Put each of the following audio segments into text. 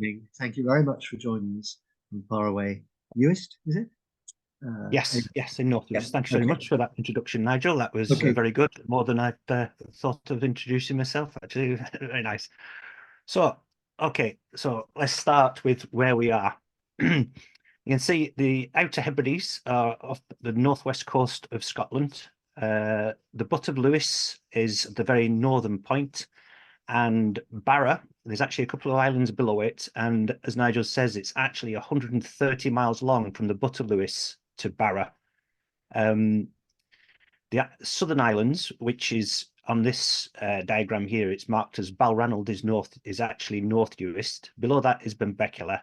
evening. Thank you very much for joining us from far away. Uist, is it? Yes, yes, in North Yeah. Wales. Thanks very Okay. much for that introduction, Nigel. That was Okay. very good. More than I'd thought of introducing myself, actually. Very nice. So, okay, so let's start with where we are. You can see the Outer Hebrides are off the northwest coast of Scotland. The Butt of Lewis is the very northern point, and Barra, there's actually a couple of islands below it. And as Nigel says, it's actually 130 miles long from the Butt of Lewis to Barra. The Southern Islands, which is on this diagram here, it's marked as Balranald is actually North Uist. Below that is Benbecula,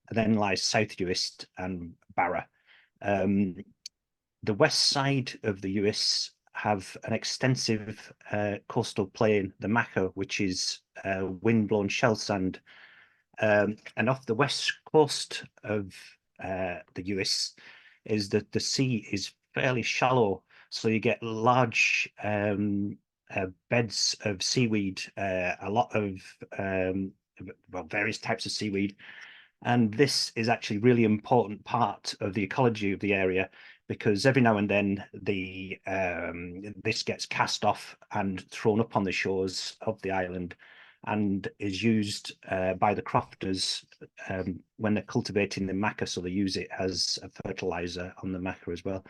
and then lies South Uist and Barra. The west side of the Uist have an extensive coastal plain, the Machair, which is wind-blown shell sand. And off the west coast of the Uist is that the sea is fairly shallow, so you get large beds of seaweed, a lot of various types of seaweed. And this is actually a really important part of the ecology of the area, because every now and then this gets cast off and thrown up on the shores of the island and is used by the crofters when they're cultivating the maca, so they use it as a fertilizer on the maca as well.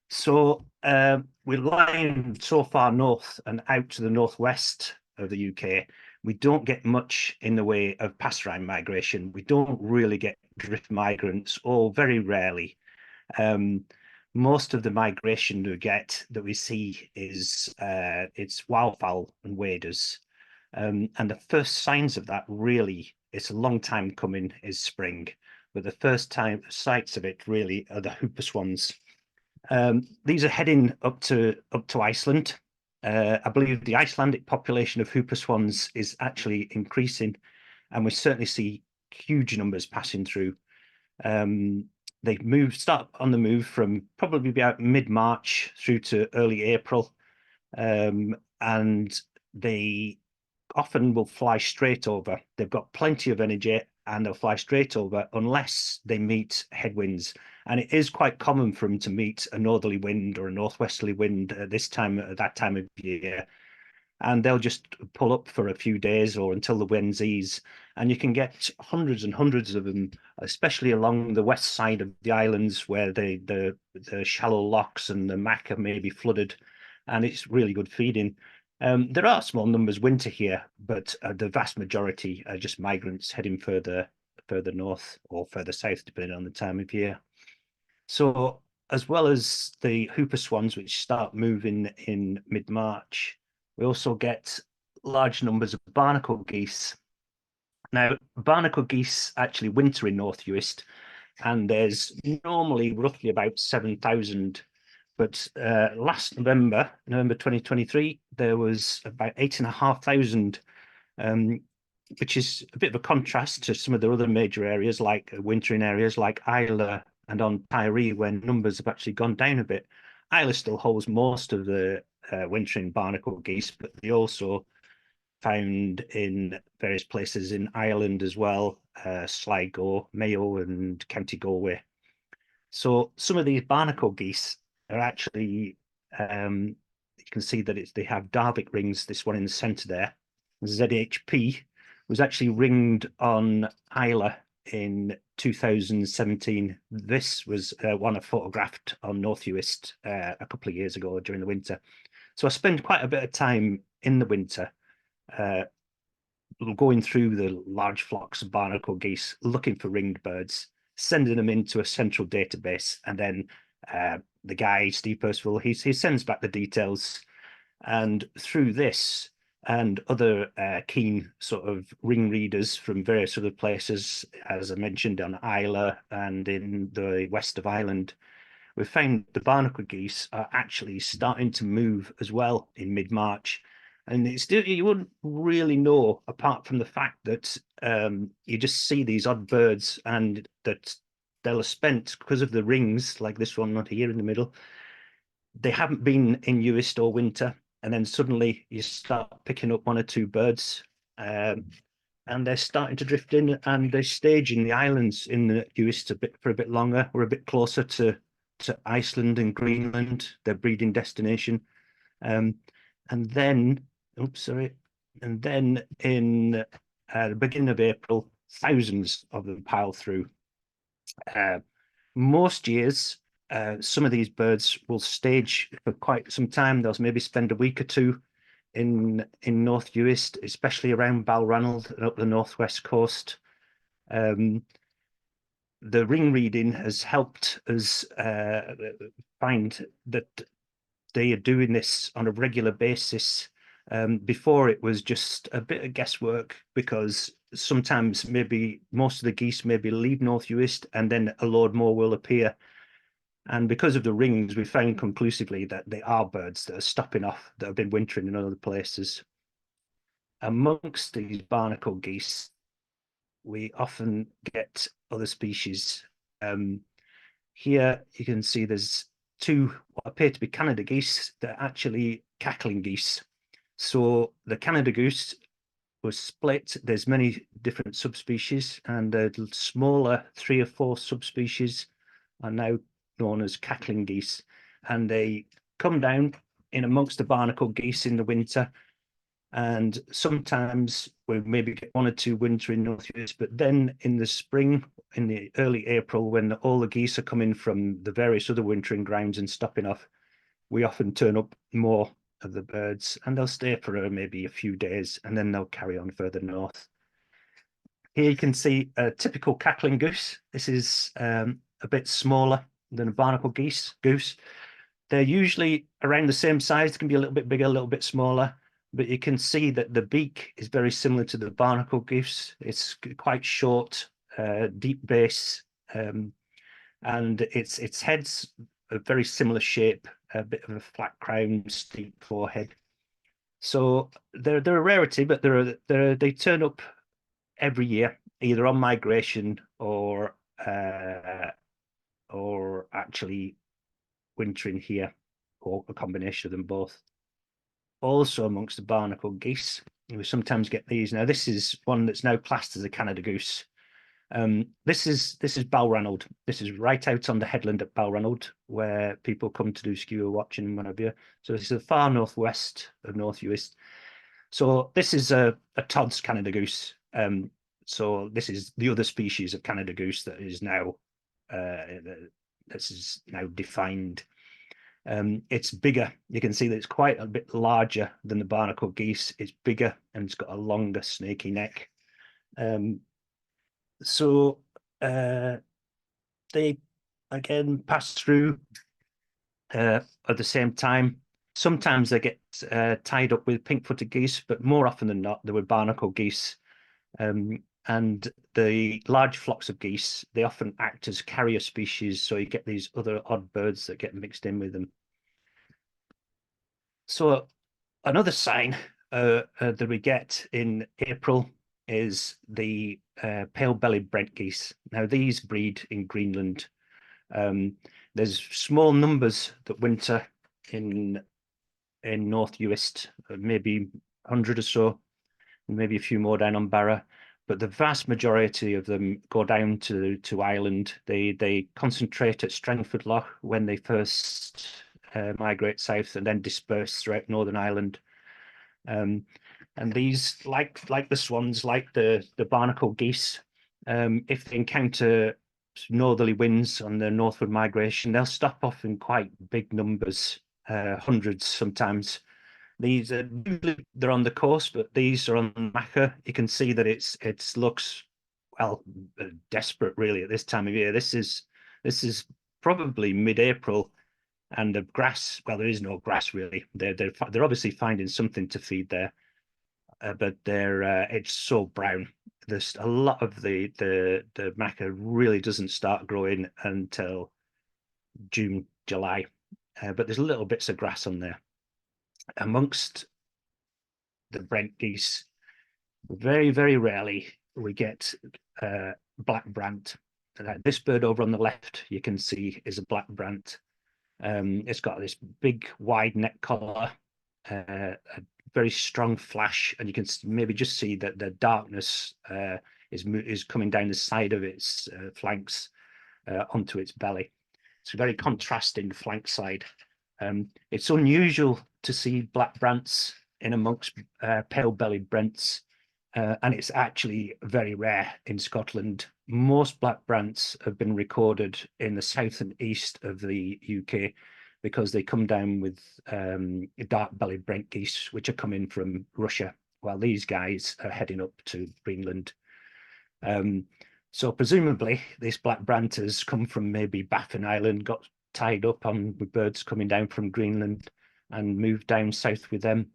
So we're lying so far north and out to the northwest of the UK. We don't get much in the way of passerine migration. We don't really get drift migrants, or very rarely. Most of the migration that we see is it's wildfowl and waders. And the first signs of that, really, it's a long time coming, is spring. But the first time sights of it really are the hooper swans. These are heading up to Iceland. I believe the Icelandic population of hooper swans is actually increasing, and we certainly see huge numbers passing through. They start on the move from probably about mid-March through to early April, and they often will fly straight over. They've got plenty of energy and they'll fly straight over unless they meet headwinds. And it is quite common for them to meet a northerly wind or a northwesterly wind at that time of year. And they'll just pull up for a few days or until the winds ease. And you can get hundreds and hundreds of them, especially along the west side of the islands where the shallow locks and the maca may be flooded. And it's really good feeding. There are small numbers winter here, but the vast majority are just migrants heading further north or further south, depending on the time of year. So, as well as the hooper swans, which start moving in mid-March, we also get large numbers of barnacle geese. Now, barnacle geese actually winter in North Uist, and there's normally roughly about 7,000. But last November 2023, there was about 8,500, which is a bit of a contrast to some of the other major areas, like wintering areas like Islay and on Tiree, when numbers have actually gone down a bit. Islay still holds most of the wintering barnacle geese, but they also found in various places in Ireland as well, Sligo, Mayo, and County Galway. So some of these barnacle geese are actually, you can see that they have Darvik rings, this one in the centre there. ZHP was actually ringed on Islay in 2017. This was one I photographed on North Uist a couple of years ago during the winter. So I spend quite a bit of time in the winter going through the large flocks of barnacle geese, looking for ringed birds, sending them into a central database, and then the guy, Steve Percival, he sends back the details. And through this and other keen sort of ring readers from various other places, as I mentioned, on Islay and in the west of Ireland, we found the barnacle geese are actually starting to move as well in mid-March. And you wouldn't really know, apart from the fact that you just see these odd birds, and that they'll have spent, because of the rings, like this one not here in the middle, they haven't been in Uist or winter, and then suddenly you start picking up one or two birds. And and they're starting to drift in, and they're staging the islands in the Uist for a bit longer. We're a bit closer to Iceland and Greenland, their breeding destination. And then, oops, sorry. And then in the beginning of April, thousands of them pile through. Most years, some of these birds will stage for quite some time. They'll maybe spend a week or two in North Uist, especially around Balranald and up the northwest coast. The ring reading has helped us find that they are doing this on a regular basis. Before it was just a bit of guesswork, because sometimes maybe most of the geese maybe leave North Uist and then a load more will appear. And because of the rings, we found conclusively that they are birds that are stopping off, that have been wintering in other places. Amongst these barnacle geese, we often get other species. Here you can see there's two what appear to be Canada geese that are actually cackling geese. So the Canada goose was split. There's many different subspecies, and the smaller 3 or 4 subspecies are now known as cackling geese. And they come down in amongst the barnacle geese in the winter. And sometimes we maybe get 1 or 2 wintering North Uist, but then in the spring, in the early April, when all the geese are coming from the various other wintering grounds and stopping off, we often turn up more of the birds, and they'll stay for maybe a few days, and then they'll carry on further north. Here you can see a typical cackling goose. This is a bit smaller than a barnacle goose. They're usually around the same size. They can be a little bit bigger, a little bit smaller, but you can see that the beak is very similar to the barnacle goose. It's quite short, deep base, and its head's a very similar shape, a bit of a flat crown, steep forehead. So they're a rarity, but they turn up every year, either on migration or actually wintering here, or a combination of them both. Also amongst the barnacle geese, we sometimes get these. Now this is one that's now classed as a Canada goose. This is Balranald. This is right out on the headland at Balranald, where people come to do skua watching and whatever. So this is the far northwest of North Uist. So this is a Todd's Canada goose. So this is the other species of Canada goose that is now defined. It's bigger. You can see that it's quite a bit larger than the barnacle geese. It's bigger, and it's got a longer, snaky neck. So they again pass through at the same time. Sometimes they get tied up with pink-footed geese, but more often than not, they were barnacle geese. And the large flocks of geese, they often act as carrier species, so you get these other odd birds that get mixed in with them. So another sign that we get in April is the pale-bellied brent geese. Now these breed in Greenland. There's small numbers that winter in North Uist, maybe 100 or so, maybe a few more down on Barra. But the vast majority of them go down to Ireland. They concentrate at Strangford Lough when they first migrate south, and then disperse throughout Northern Ireland. And these, like the swans, like the barnacle geese, if they encounter northerly winds on their northward migration, they'll stop off in quite big numbers, hundreds sometimes. These are usually they're on the coast, but these are on Machair. You can see that it looks, well, desperate really at this time of year. This is probably mid-April, and the grass, well, there is no grass really. They're obviously finding something to feed there, but it's so brown. There's a lot of the Machair really doesn't start growing until June, July, but there's little bits of grass on there. Amongst the brent geese, very, very rarely we get black brant. This bird over on the left, you can see, is a black brant. It's got this big wide neck collar, a very strong flash, and you can maybe just see that the darkness is coming down the side of its flanks onto its belly. It's a very contrasting flank side. It's unusual to see black brants in amongst pale-bellied brents, and it's actually very rare in Scotland. Most black brants have been recorded in the south and east of the UK because they come down with dark-bellied brent geese, which are coming from Russia, while these guys are heading up to Greenland. So presumably this black brant has come from maybe Baffin Island, got tied up on with birds coming down from Greenland and moved down south with them.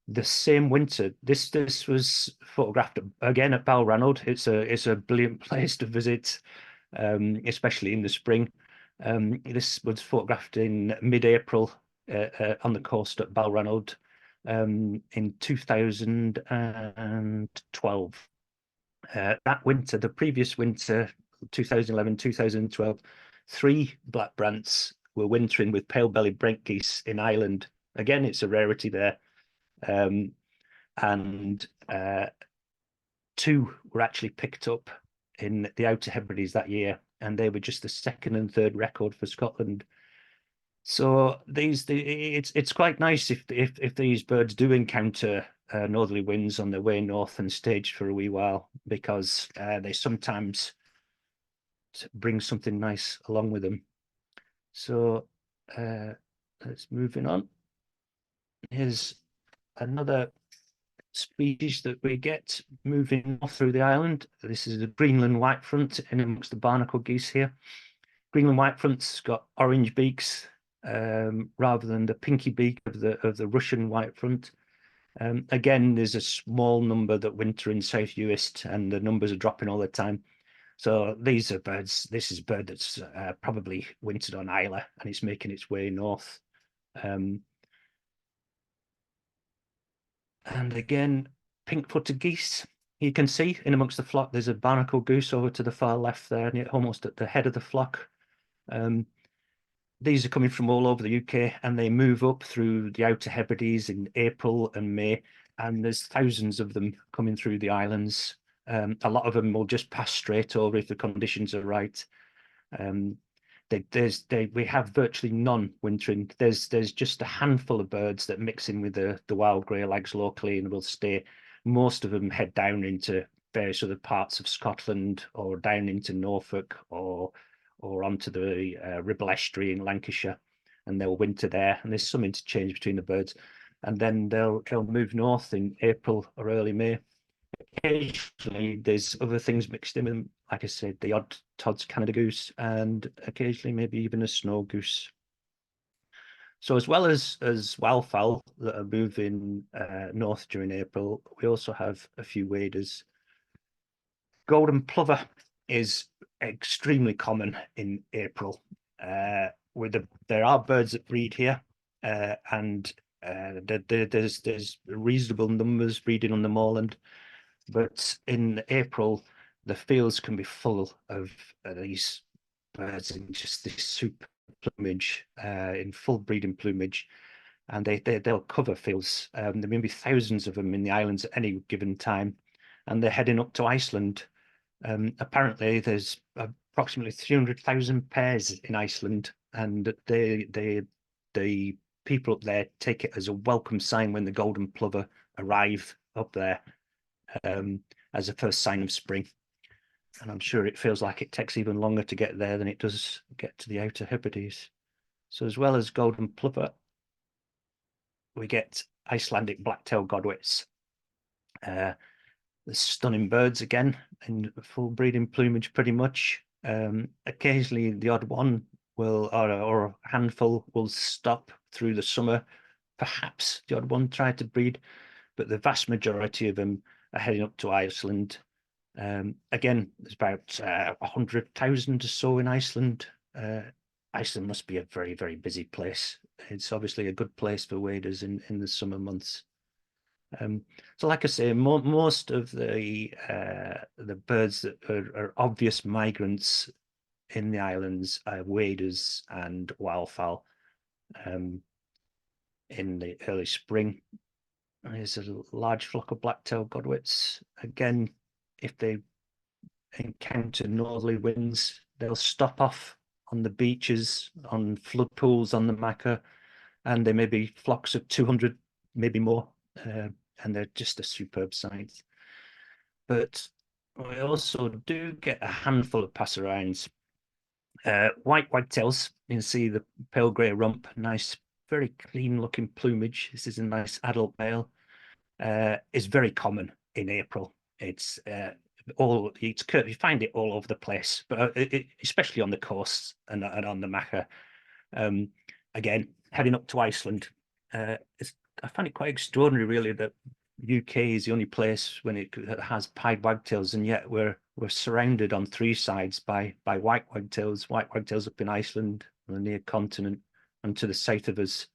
The same winter, this was photographed again at Balranald. It's a brilliant place to visit, especially in the spring. This was photographed in mid-April on the coast at Balranald in 2012. That winter, the previous winter, 2011, 2012, 3 black brants were wintering with pale-bellied brent geese in Ireland. Again, it's a rarity there. And 2 were actually picked up in the Outer Hebrides that year, and they were just the 2nd and 3rd record for Scotland. So it's quite nice if these birds do encounter northerly winds on their way north and stage for a wee while, because they sometimes bring something nice along with them. So let's moving on. Here's another species that we get moving off through the island. This is the Greenland whitefront in amongst the Barnacle geese here. Greenland whitefront's got orange beaks rather than the pinky beak of the Russian whitefront. Again, there's a small number that winter in South Uist, and the numbers are dropping all the time. So these are birds. This is a bird that's probably wintered on Islay, and it's making its way north. And again, pink-footed geese. You can see in amongst the flock, there's a barnacle goose over to the far left there, and almost at the head of the flock. These are coming from all over the UK, and they move up through the Outer Hebrides in April and May, and there's thousands of them coming through the islands. A lot of them will just pass straight over if the conditions are right. We have virtually none wintering. There's just a handful of birds that mix in with the wild grey lags locally and will stay. Most of them head down into various other parts of Scotland or down into Norfolk or onto the Ribble Estuary in Lancashire, and they'll winter there. And there's some interchange between the birds, and then they'll move north in April or early May. Occasionally, there's other things mixed in with them. Like I said, the odd Todd's Canada goose, and occasionally maybe even a snow goose. So as well as wildfowl that are moving north during April, we also have a few waders. Golden plover is extremely common in April. There are birds that breed here, and there's reasonable numbers breeding on the moorland. But in April, the fields can be full of these birds in just this super plumage, in full breeding plumage, and they'll cover fields. There may be thousands of them in the islands at any given time, and they're heading up to Iceland. Apparently, there's approximately 300,000 pairs in Iceland, and the people up there take it as a welcome sign when the golden plover arrive up there, as a first sign of spring. And I'm sure it feels like it takes even longer to get there than it does get to the Outer Hebrides. So as well as golden plover, we get Icelandic black-tailed godwits. The stunning birds again in full breeding plumage pretty much. Occasionally the odd one will, or a handful will stop through the summer. Perhaps the odd one try to breed, but the vast majority of them are heading up to Iceland. Again, there's about 100,000 or so in Iceland. Iceland must be a very, very busy place. It's obviously a good place for waders in the summer months. So like I say, most of the birds that are obvious migrants in the islands are waders and wildfowl. in the early spring. There's a large flock of black-tailed godwits. Again, if they encounter northerly winds, they'll stop off on the beaches, on flood pools on the Machair, and there may be flocks of 200, maybe more, and they're just a superb sight. But we also do get a handful of passerines. White wagtails, you can see the pale grey rump, nice, very clean looking plumage. This is a nice adult male. Is very common in April. It's you find it all over the place, but especially on the coasts and on the Machair. Again, heading up to Iceland, I find it quite extraordinary, really, that UK is the only place when it has pied wagtails, and yet we're surrounded on three sides by white wagtails. White wagtails up in Iceland, on the near continent, and to the south of us.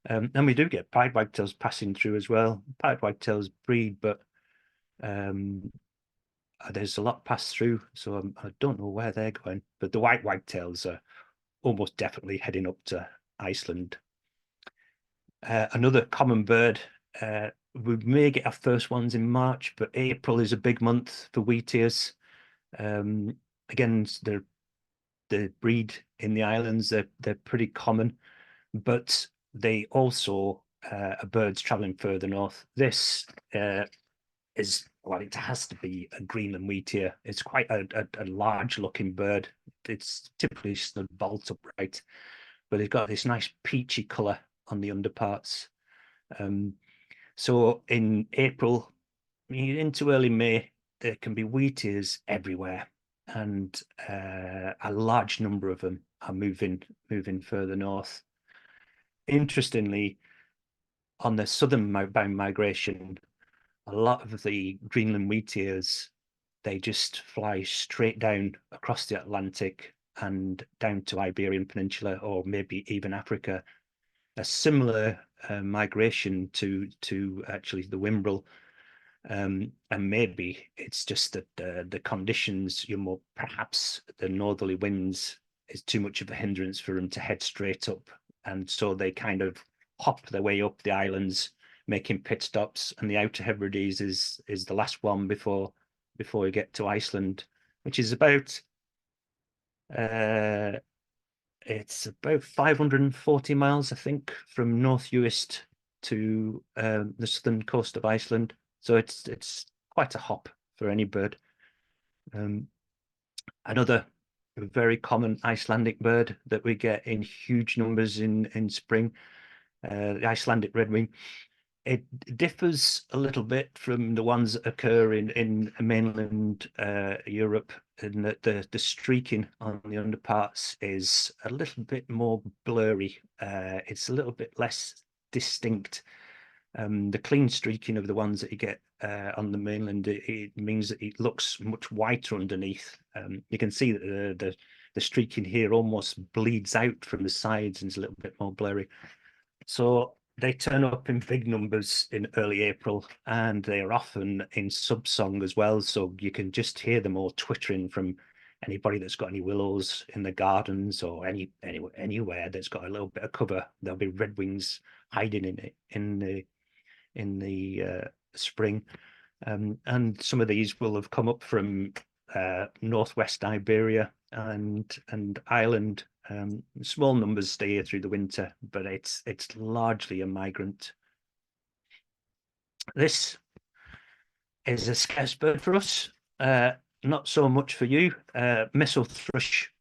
And we do get pied wagtails passing through as well. Pied wagtails breed, but there's a lot pass through, so I don't know where they're going. But the white wagtails are almost definitely heading up to Iceland. Another common bird, we may get our first ones in March, but April is a big month for wheatears. Again, they breed in the islands. They're pretty common, but they also are birds traveling further north. This is, well, it has to be a Greenland wheatear. It's quite a large looking bird. It's typically stood bolt upright, but it's got this nice peachy colour on the underparts. So in April into early May, there can be wheatears everywhere, and a large number of them are moving further north. Interestingly, on the southern bound migration, a lot of the Greenland wheatears, they just fly straight down across the Atlantic and down to Iberian Peninsula, or maybe even Africa. A similar migration to actually the Whimbrel, and maybe it's just that the conditions, perhaps the northerly winds is too much of a hindrance for them to head straight up, and so they kind of hop their way up the islands, making pit stops, and the Outer Hebrides is the last one before we get to Iceland, which is about it's about 540 miles, I think, from North Uist to the southern coast of Iceland. So it's quite a hop for any bird. Another very common Icelandic bird that we get in huge numbers in spring, the Icelandic redwing. It differs a little bit from the ones that occur in mainland Europe, in that the streaking on the underparts is a little bit more blurry. It's a little bit less distinct. The clean streaking of the ones that you get on the mainland, it means that it looks much whiter underneath. You can see that the streaking here almost bleeds out from the sides and is a little bit more blurry. So they turn up in big numbers in early April, and they are often in subsong as well. So you can just hear them all twittering from anybody that's got any willows in the gardens, or anywhere that's got a little bit of cover. There'll be redwings hiding in it in the spring, and some of these will have come up from northwest Iberia and Ireland. Small numbers stay here through the winter, but it's largely a migrant. This is a scarce bird for us, not so much for you. Missel thrush.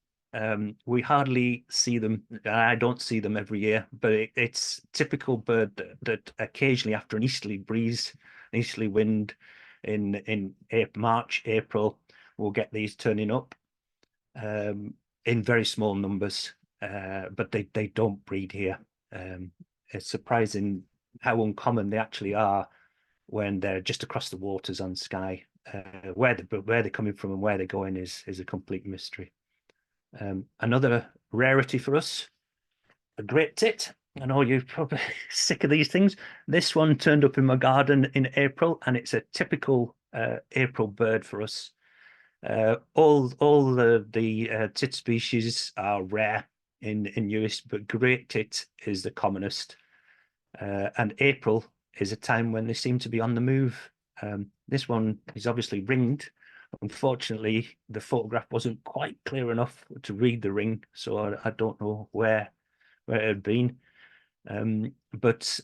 We hardly see them. I don't see them every year, but it's a typical bird that occasionally, after an easterly breeze, an easterly wind in March, April, we'll get these turning up. In very small numbers, but they don't breed here. It's surprising how uncommon they actually are when they're just across the waters on Skye. Where they're coming from and where they're going is a complete mystery. Another rarity for us, a great tit. I know you're probably sick of these things. This one turned up in my garden in April, and it's a typical April bird for us. All the tit species are rare in Uist, but great tit is the commonest. And April is a time when they seem to be on the move. This one is obviously ringed. Unfortunately, the photograph wasn't quite clear enough to read the ring, so I don't know where it had been. But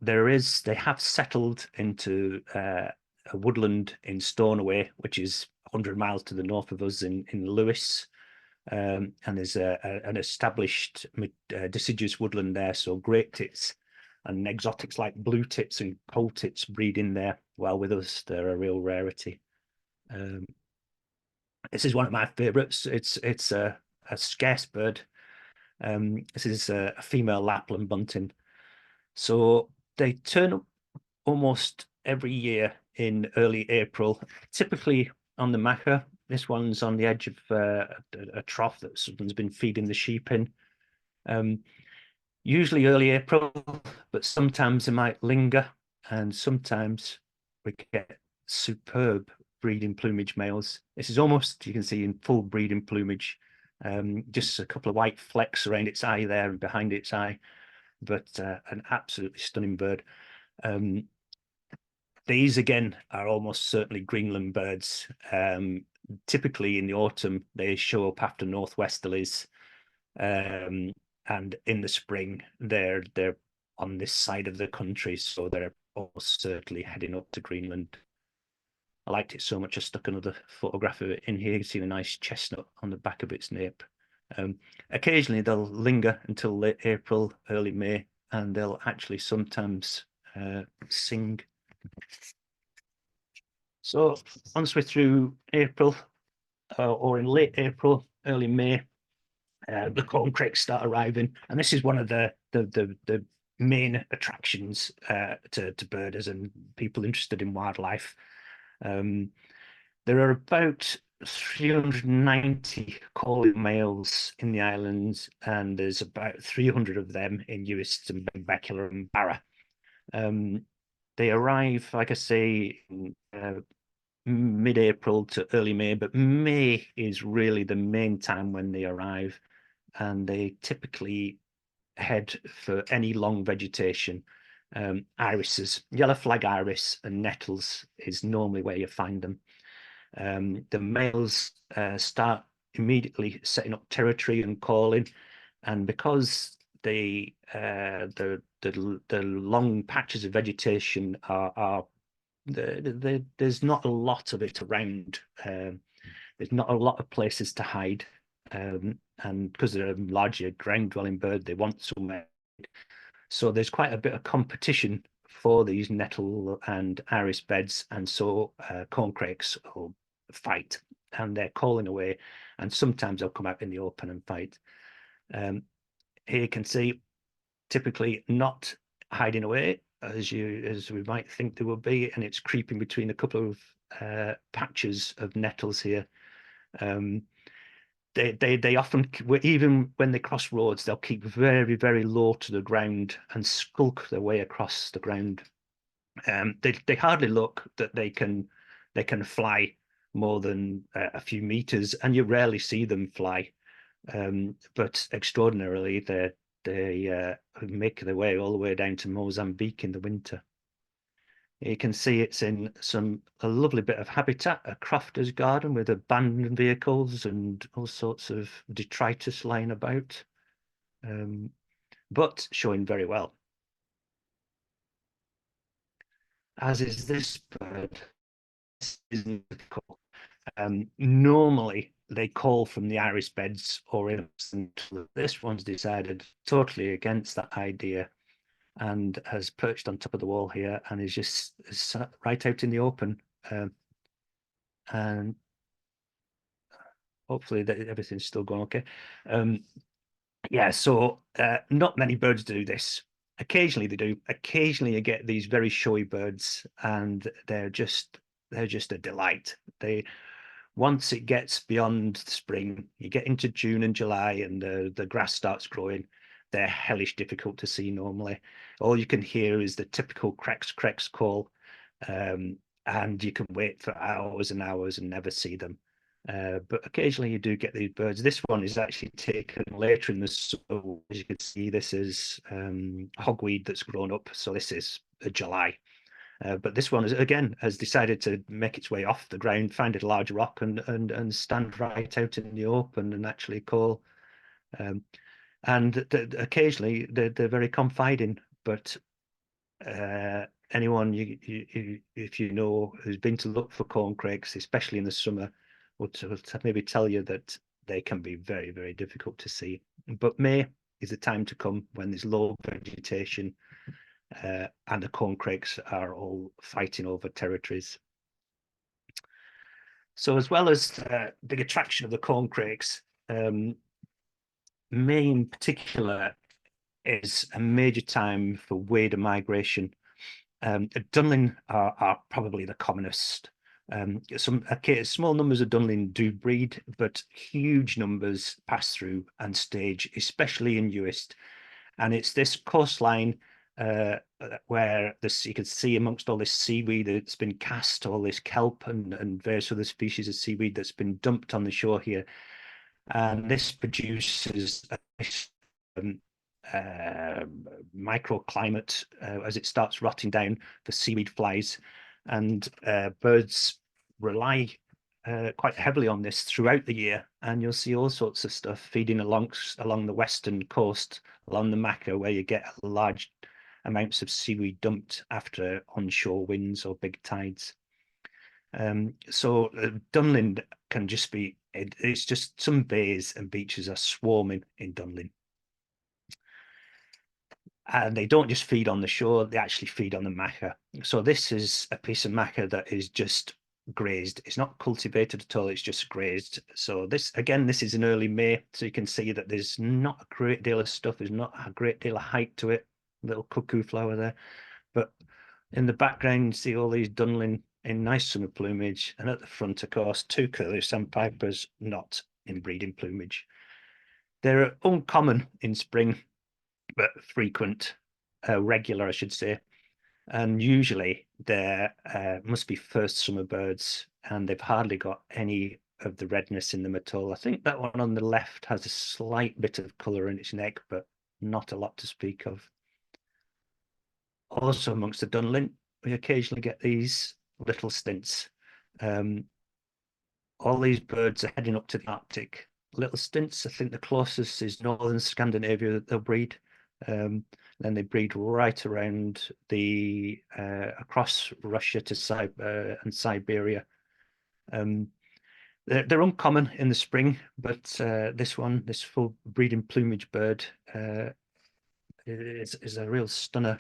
they have settled into a woodland in Stornoway, which is 100 miles to the north of us in Lewis. And there's an established deciduous woodland there, so great tits and exotics like blue tits and coal tits breed in there. While with us, they're a real rarity. This is one of my favourites. It's a scarce bird. This is a female Lapland bunting. So they turn up almost every year in early April, typically on the Machair. This one's on the edge of a trough that someone's been feeding the sheep in. Usually early April, but sometimes they might linger, and sometimes we get superb breeding plumage males. This is almost, you can see, in full breeding plumage. Just a couple of white flecks around its eye there and behind its eye, but an absolutely stunning bird. These again are almost certainly Greenland birds. Typically in the autumn, they show up after northwesterlies, and in the spring they're on this side of the country, so they're almost certainly heading up to Greenland. I liked it so much I stuck another photograph of it in here. You can see the nice chestnut on the back of its nape. Occasionally they'll linger until late April, early May, and they'll actually sometimes sing. So once we're through April, or in late April, early May, the corncrakes start arriving, and this is one of the main attractions to birders and people interested in wildlife. There are about 390 calling males in the islands, and there's about 300 of them in Uist and Benbecula and Barra. They arrive, like I say, mid-April to early May, but May is really the main time when they arrive, and they typically head for any long vegetation. Irises, yellow flag iris and nettles is normally where you find them. The males start immediately setting up territory and calling, and because the long patches of vegetation are there's not a lot of it around. There's not a lot of places to hide, and because they're a larger ground-dwelling bird, they want somewhere. So there's quite a bit of competition for these nettle and iris beds, and so corncrakes will fight, and they're calling away, and sometimes they'll come out in the open and fight. Here you can see, typically not hiding away as we might think they would be, and it's creeping between a couple of patches of nettles here. They often, even when they cross roads, they'll keep very, very low to the ground and skulk their way across the ground. They hardly look that they can fly more than a few meters, and you rarely see them fly. But extraordinarily, they make their way all the way down to Mozambique in the winter. You can see it's in a lovely bit of habitat, a crofter's garden with abandoned vehicles and all sorts of detritus lying about, but showing very well. As is this bird. This isn't difficult. Normally they call from the iris beds or in. This one's decided totally against that idea and has perched on top of the wall here and is just right out in the open, and hopefully that everything's still going okay. Yeah, so not many birds do this. Occasionally they do. Occasionally you get these very showy birds, and they're just a delight. Once it gets beyond spring, you get into June and July, and the grass starts growing. They're hellish difficult to see normally. All you can hear is the typical cracks call, and you can wait for hours and hours and never see them. But occasionally you do get these birds. This one is actually taken later in the summer. As you can see, this is hogweed that's grown up. So this is July. But this one is, again, has decided to make its way off the ground, find a large rock, and stand right out in the open and actually call. And occasionally they're very confiding. But anyone if you know who's been to look for corncrakes, especially in the summer, will maybe tell you that they can be very, very difficult to see. But May is the time to come when there's low vegetation, and the corncrakes are all fighting over territories. So as well as big attraction of the corncrakes, May in particular is a major time for wading migration. Dunlin are probably the commonest. Small numbers of Dunlin do breed, but huge numbers pass through and stage, especially in Uist. And it's this coastline where you can see amongst all this seaweed that's been cast, all this kelp and various other species of seaweed that's been dumped on the shore here. And this produces microclimate as it starts rotting down. The seaweed flies, and birds rely quite heavily on this throughout the year. And you'll see all sorts of stuff feeding along the western coast, along the Machair, where you get large amounts of seaweed dumped after onshore winds or big tides. So Dunlin can just be, it's just some bays and beaches are swarming in Dunlin. And they don't just feed on the shore, they actually feed on the Machair. So this is a piece of Machair that is just grazed. It's not cultivated at all, it's just grazed. So this, again, this is in early May, so you can see that there's not a great deal of stuff, there's not a great deal of height to it. Little cuckoo flower there. But in the background, you see all these Dunlin in nice summer plumage, and at the front, of course, 2 curlew sandpipers not in breeding plumage. They're uncommon in spring, but frequent, regular, I should say. And usually there must be first summer birds, and they've hardly got any of the redness in them at all. I think that one on the left has a slight bit of colour in its neck, but not a lot to speak of. Also amongst the Dunlin, we occasionally get these little stints. All these birds are heading up to the Arctic. Little stints, I think the closest is northern Scandinavia that they'll breed. Then they breed right around the across Russia to and Siberia. They're uncommon in the spring, but this full breeding plumage bird is a real stunner.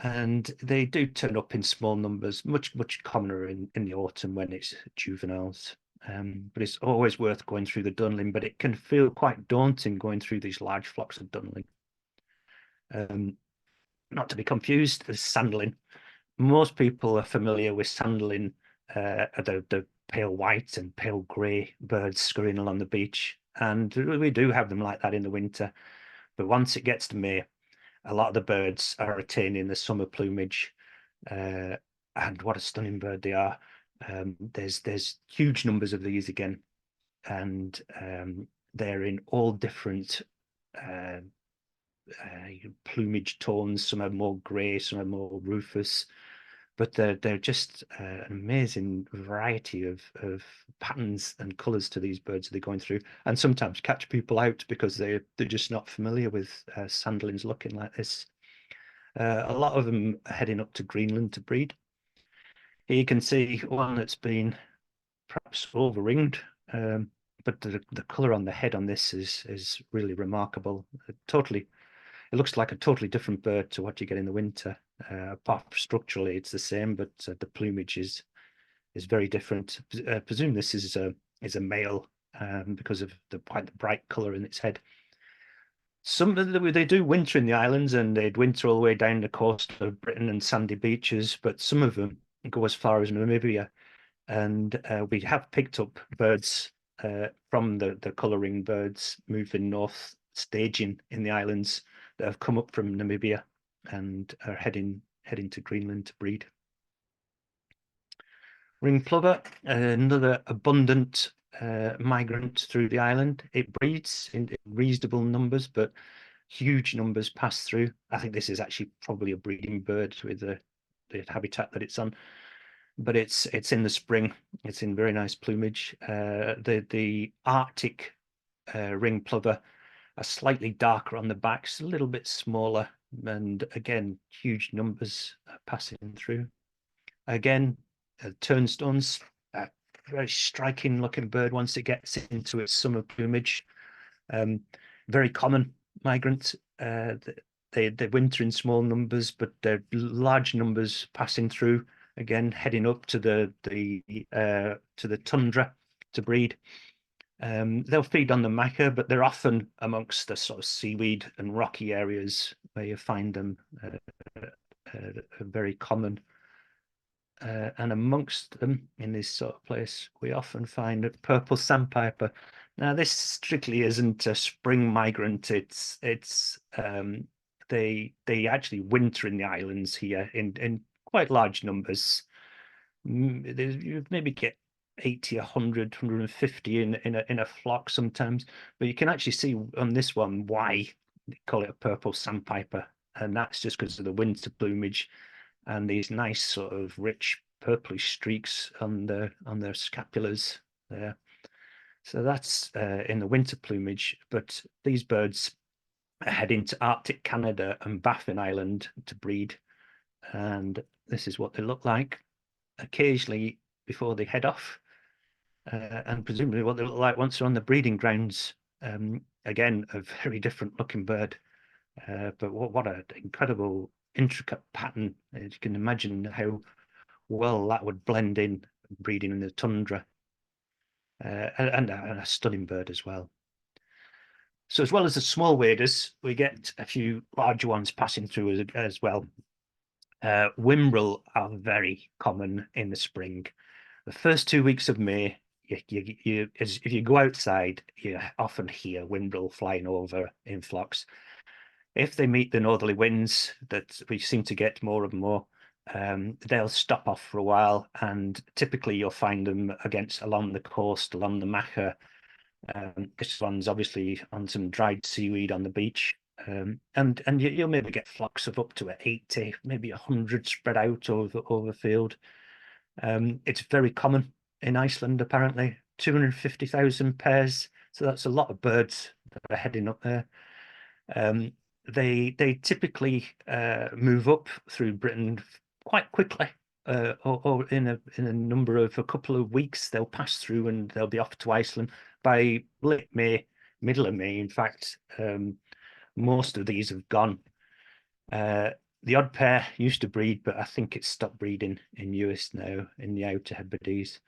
And they do turn up in small numbers, much commoner in the autumn when it's juveniles. But it's always worth going through the Dunlin, but it can feel quite daunting going through these large flocks of Dunlin. Not to be confused with Sanderling. Most people are familiar with Sanderling, the pale white and pale grey birds scurrying along the beach. And we do have them like that in the winter. But once it gets to May, a lot of the birds are attaining the summer plumage. And what a stunning bird they are. There's huge numbers of these again. And they're in all different plumage tones. Some are more grey, some are more rufous, but they're just an amazing variety of patterns and colours to these birds that they're going through, and sometimes catch people out because they're just not familiar with sanderlings looking like this. A lot of them are heading up to Greenland to breed. Here you can see one that's been perhaps over-ringed, but the colour on the head on this is really remarkable. It looks like a totally different bird to what you get in the winter. Apart from structurally, it's the same, but the plumage is very different. I presume this is a male because of the quite bright colour in its head. They do winter in the islands, and they'd winter all the way down the coast of Britain and sandy beaches, but some of them go as far as Namibia. And we have picked up birds from the colouring birds moving north, staging in the islands, that have come up from Namibia and are heading to Greenland to breed. Ring plover, another abundant migrant through the island. It breeds in reasonable numbers, but huge numbers pass through. I think this is actually probably a breeding bird with the habitat that it's on, but it's in the spring. It's in very nice plumage. The Arctic ring plover are slightly darker on the backs, a little bit smaller, and again, huge numbers passing through. Again, turnstones, a very striking looking bird once it gets into its summer plumage. Very common migrant. They winter in small numbers, but they're large numbers passing through. Again, heading up to the tundra to breed. They'll feed on the Machair, but they're often amongst the sort of seaweed and rocky areas where you find them. Very common. And amongst them in this sort of place, we often find a purple sandpiper. Now, this strictly isn't a spring migrant. They actually winter in the islands here in quite large numbers. You maybe get 80, 100, 150 in a flock sometimes, but you can actually see on this one why they call it a purple sandpiper, and that's just because of the winter plumage and these nice sort of rich purplish streaks on their scapulars there. So that's in the winter plumage, but these birds are heading to Arctic Canada and Baffin Island to breed, and this is what they look like occasionally before they head off, and presumably what they look like once they're on the breeding grounds. Again, a very different looking bird, but what an incredible intricate pattern. You can imagine how well that would blend in breeding in the tundra, and a stunning bird as well. So as well as the small waders, we get a few larger ones passing through as well. Whimbrel are very common in the spring. The first 2 weeks of May, if you go outside, you often hear whimbrel flying over in flocks. If they meet the northerly winds that we seem to get more and more, they'll stop off for a while, and typically you'll find them along the coast, along the Machair. This one's obviously on some dried seaweed on the beach, and you'll maybe get flocks of up to 80, maybe 100 spread out over field. It's very common in Iceland, apparently 250,000 pairs. So that's a lot of birds that are heading up there. They typically move up through Britain quite quickly, or in a number of a couple of weeks. They'll pass through and they'll be off to Iceland by late May, middle of May. In fact, most of these have gone. The odd pair used to breed, but I think it's stopped breeding in Uist now in the Outer Hebrides.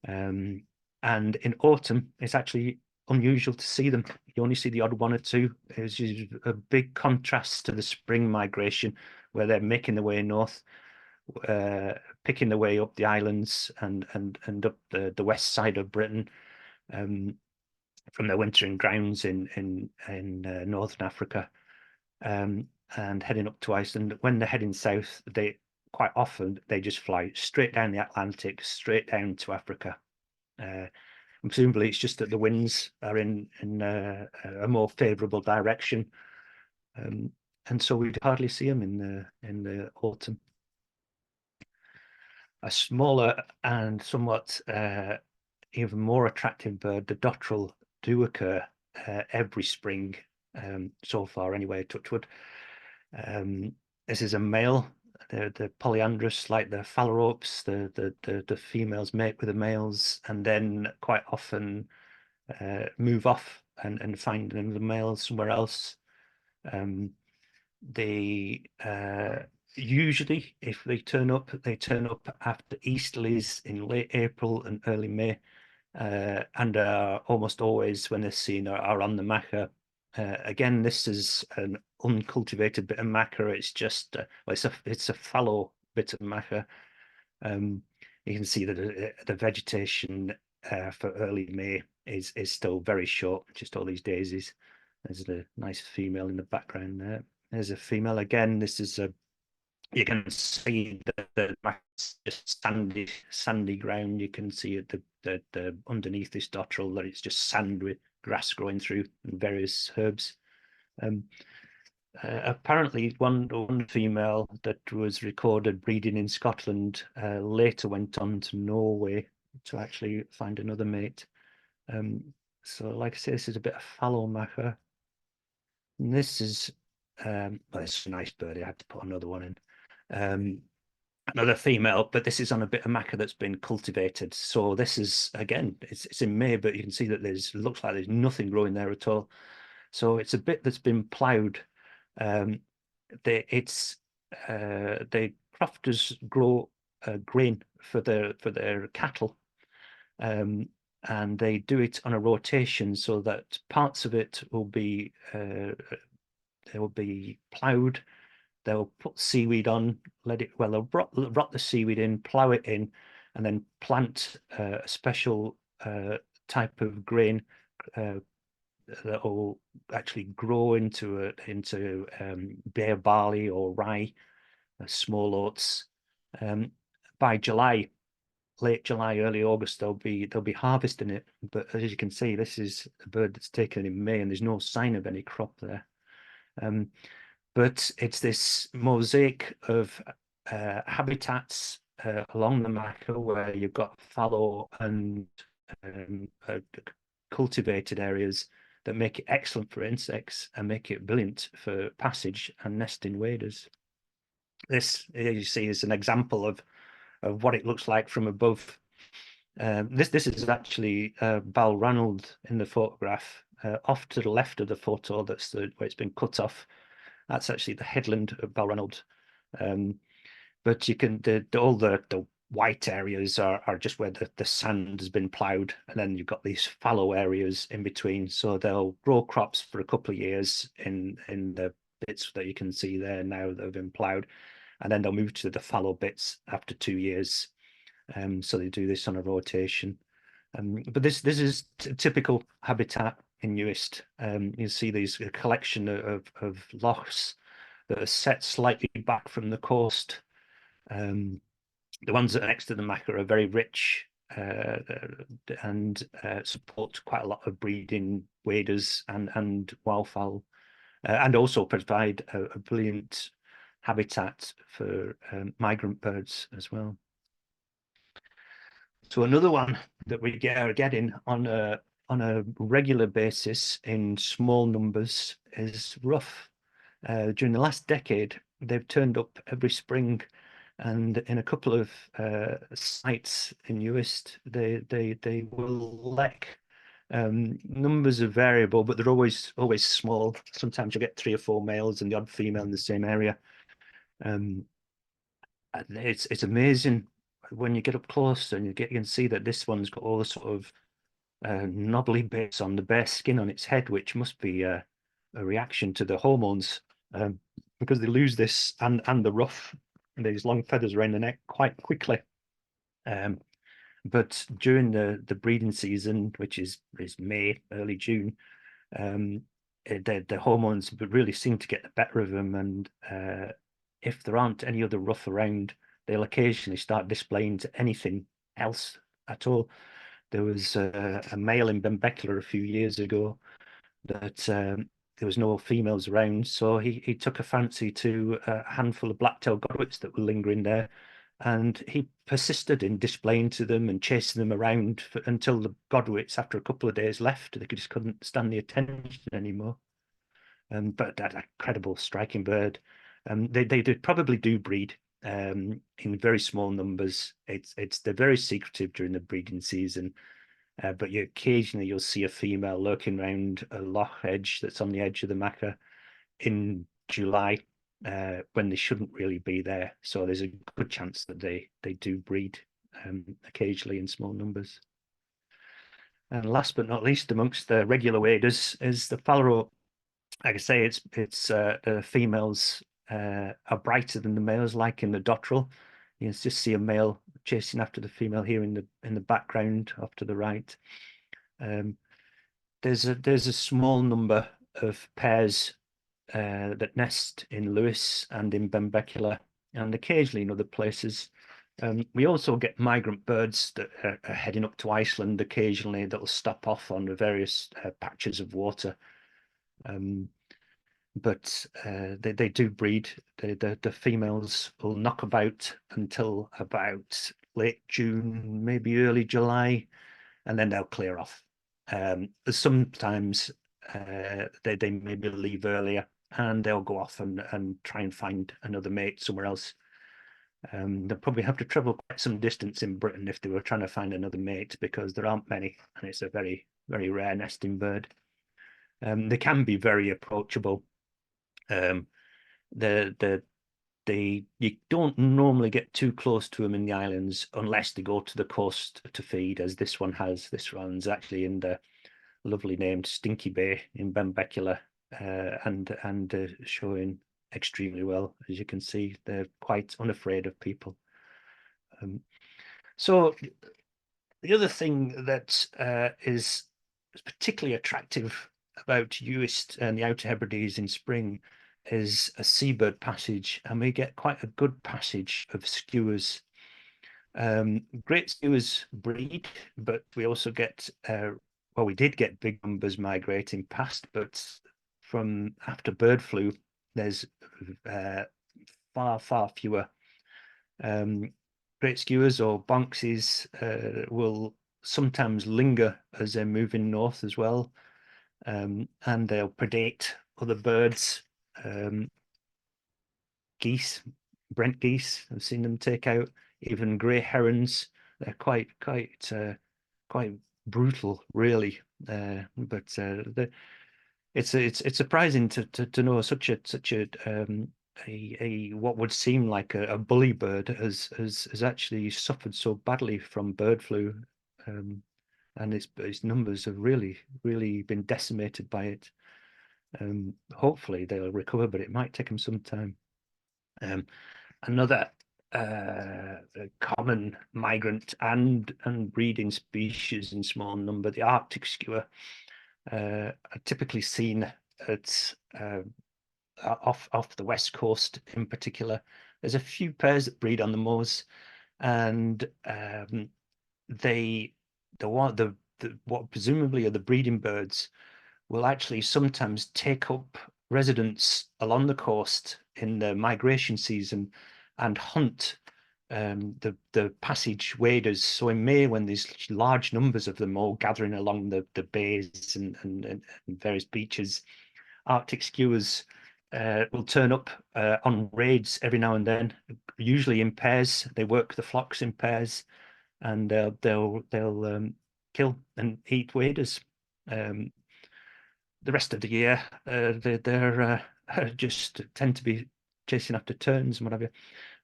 And in autumn, it's actually unusual to see them. You only see the odd one or two. It's a big contrast to the spring migration, where they're making their way north, picking their way up the islands and up the west side of Britain, from their wintering grounds in northern Africa, and heading up to Iceland. When they're heading south, they quite often just fly straight down the Atlantic, straight down to Africa. Presumably, it's just that the winds are in a more favourable direction, and so we'd hardly see them in the autumn. A smaller and somewhat even more attractive bird, the dotterel, do occur every spring, so far anyway, touchwood. This is a male. They're polyandrous, like the phalaropes. The females mate with the males, and then quite often move off and find another male somewhere else. They usually, if they turn up after easterlies in late April and early May, and almost always, when they're seen, are on the Machair. Again, this is an uncultivated bit of Machair. It's just well, it's a fallow bit of Machair. You can see that the vegetation for early May is still very short, just all these daisies. There's a nice female in the background there. There's a female again. This is a You can see the just sandy ground. You can see at the underneath this dotterel that it's just sand with grass growing through and various herbs. Apparently, one female that was recorded breeding in Scotland later went on to Norway to actually find another mate. So, like I say, this is a bit of fallow Machair. And this is, well, it's a nice bird. I had to put another one in. Another female, but this is on a bit of Machair that's been cultivated. So this is, again, it's in May, but you can see that looks like there's nothing growing there at all. So it's a bit that's been ploughed. The crofters grow grain for their cattle, and they do it on a rotation so that parts of it will be ploughed. They'll put seaweed on, they'll rot the seaweed in, plough it in, and then plant a special type of grain that will actually grow into bare barley or rye, small oats. By July, late July, early August, they'll be harvesting it. But as you can see, this is a bird that's taken in May, and there's no sign of any crop there. But it's this mosaic of habitats along the Machair where you've got fallow and cultivated areas that make it excellent for insects and make it brilliant for passage and nesting waders. This, as you see, is an example of what it looks like from above. This is actually Balranald in the photograph. Off to the left of the photo, that's where it's been cut off. That's actually the headland of Balranald. But you can all the white areas are just where the sand has been ploughed, and then you've got these fallow areas in between. So they'll grow crops for a couple of years in the bits that you can see there now that have been ploughed, and then they'll move to the fallow bits after 2 years. So they do this on a rotation. But this is typical habitat in Uist. You see these collection of lochs that are set slightly back from the coast. The ones that are next to the Machair are very rich and support quite a lot of breeding waders and wildfowl, and also provide a brilliant habitat for migrant birds as well. So another one that we are getting on a regular basis in small numbers is ruff. During the last decade, they've turned up every spring, and in a couple of sites in Uist, they will lek. Numbers are variable, but they're always small. Sometimes you get 3 or 4 males and the odd female in the same area. It's amazing when you get up close and you can see that this one's got all the sort of knobbly bits on the bare skin on its head, which must be a reaction to the hormones, because they lose this and the ruff, these long feathers around the neck, quite quickly. But during the breeding season, which is May, early June, the hormones really seem to get the better of them, and if there aren't any other ruff around, they'll occasionally start displaying to anything else at all. There was a male in Benbeckler a few years ago that there was no females around, so he took a fancy to a handful of black-tailed godwits that were lingering there, and he persisted in displaying to them and chasing them around until the godwits, after a couple of days, left. They just couldn't stand the attention anymore. But that incredible striking bird. They probably do breed in very small numbers. They're very secretive during the breeding season, but occasionally you'll see a female lurking around a loch edge that's on the edge of the Machair in July, when they shouldn't really be there. So there's a good chance that they do breed occasionally in small numbers. And last but not least, amongst the regular waders is the phalarope. Like I say, the females are brighter than the males, like in the dotterel. You can just see a male chasing after the female here in the background off to the right. There's a small number of pairs that nest in Lewis and in Benbeckler, and occasionally in other places. We also get migrant birds that are heading up to Iceland occasionally that will stop off on the various patches of water. But they do breed. The females will knock about until about late June, maybe early July, and then they'll clear off. Sometimes they maybe leave earlier and they'll go off and try and find another mate somewhere else. They'll probably have to travel quite some distance in Britain if they were trying to find another mate, because there aren't many, and it's a very, very rare nesting bird. They can be very approachable. You don't normally get too close to them in the islands unless they go to the coast to feed, as this one has. This one's actually in the lovely named Stinky Bay in Benbecula, and showing extremely well. As you can see, they're quite unafraid of people. So the other thing that is particularly attractive about Uist and the Outer Hebrides in spring is a seabird passage, and we get quite a good passage of skuas. Great skuas breed, but we also get well, we did get big numbers migrating past, but from after bird flu, there's far fewer. Great skuas or banksies will sometimes linger as they're moving north as well, and they'll predate other birds. Geese, brent geese, I've seen them take out even grey herons. They're quite brutal, really. But it's surprising to know such a what would seem like a bully bird has actually suffered so badly from bird flu, and its numbers have really been decimated by it. Hopefully they'll recover, but it might take them some time. Another common migrant and breeding species in small number, the Arctic skua, are typically seen at off the west coast in particular. There's a few pairs that breed on the moors, and what presumably are the breeding birds will actually sometimes take up residence along the coast in the migration season and hunt the passage waders. So in May, when there's large numbers of them all gathering along the bays and various beaches, Arctic skuas will turn up on raids every now and then, usually in pairs. They work the flocks in pairs, and they'll kill and eat waders. The rest of the year, they're just tend to be chasing after terns and whatever.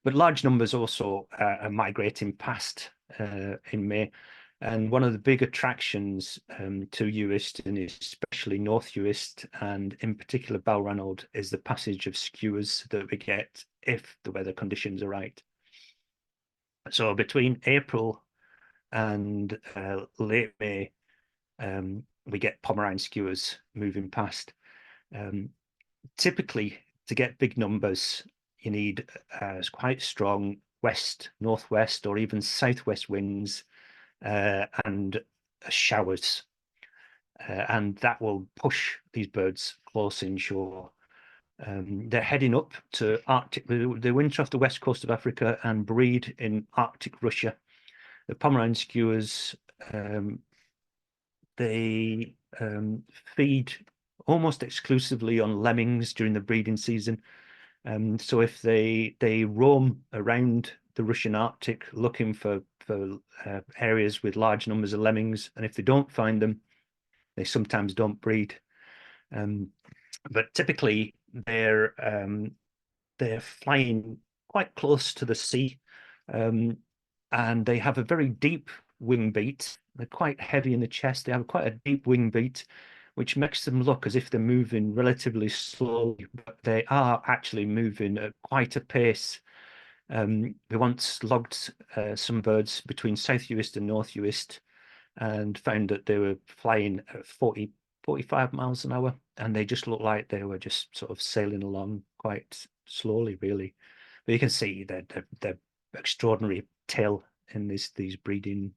But large numbers also are migrating past in May. And one of the big attractions to Uist, and especially North Uist, and in particular Balranald, is the passage of skuas that we get if the weather conditions are right. So between April and late May, we get Pomarine skuas moving past. Typically, to get big numbers, you need quite strong west, northwest, or even southwest winds and showers. And that will push these birds close inshore. They're heading up to Arctic. They winter off the west coast of Africa and breed in Arctic Russia. The Pomarine skuas, they feed almost exclusively on lemmings during the breeding season. So if they roam around the Russian Arctic looking for areas with large numbers of lemmings, and if they don't find them, they sometimes don't breed. But typically they're flying quite close to the sea, and they have a very deep wing beat. They're quite heavy in the chest. They have quite a deep wing beat, which makes them look as if they're moving relatively slowly, but they are actually moving at quite a pace. We once logged some birds between South Uist and North Uist and found that they were flying at 45 miles an hour, and they just looked like they were just sort of sailing along quite slowly, really. But you can see the extraordinary tail in these breeding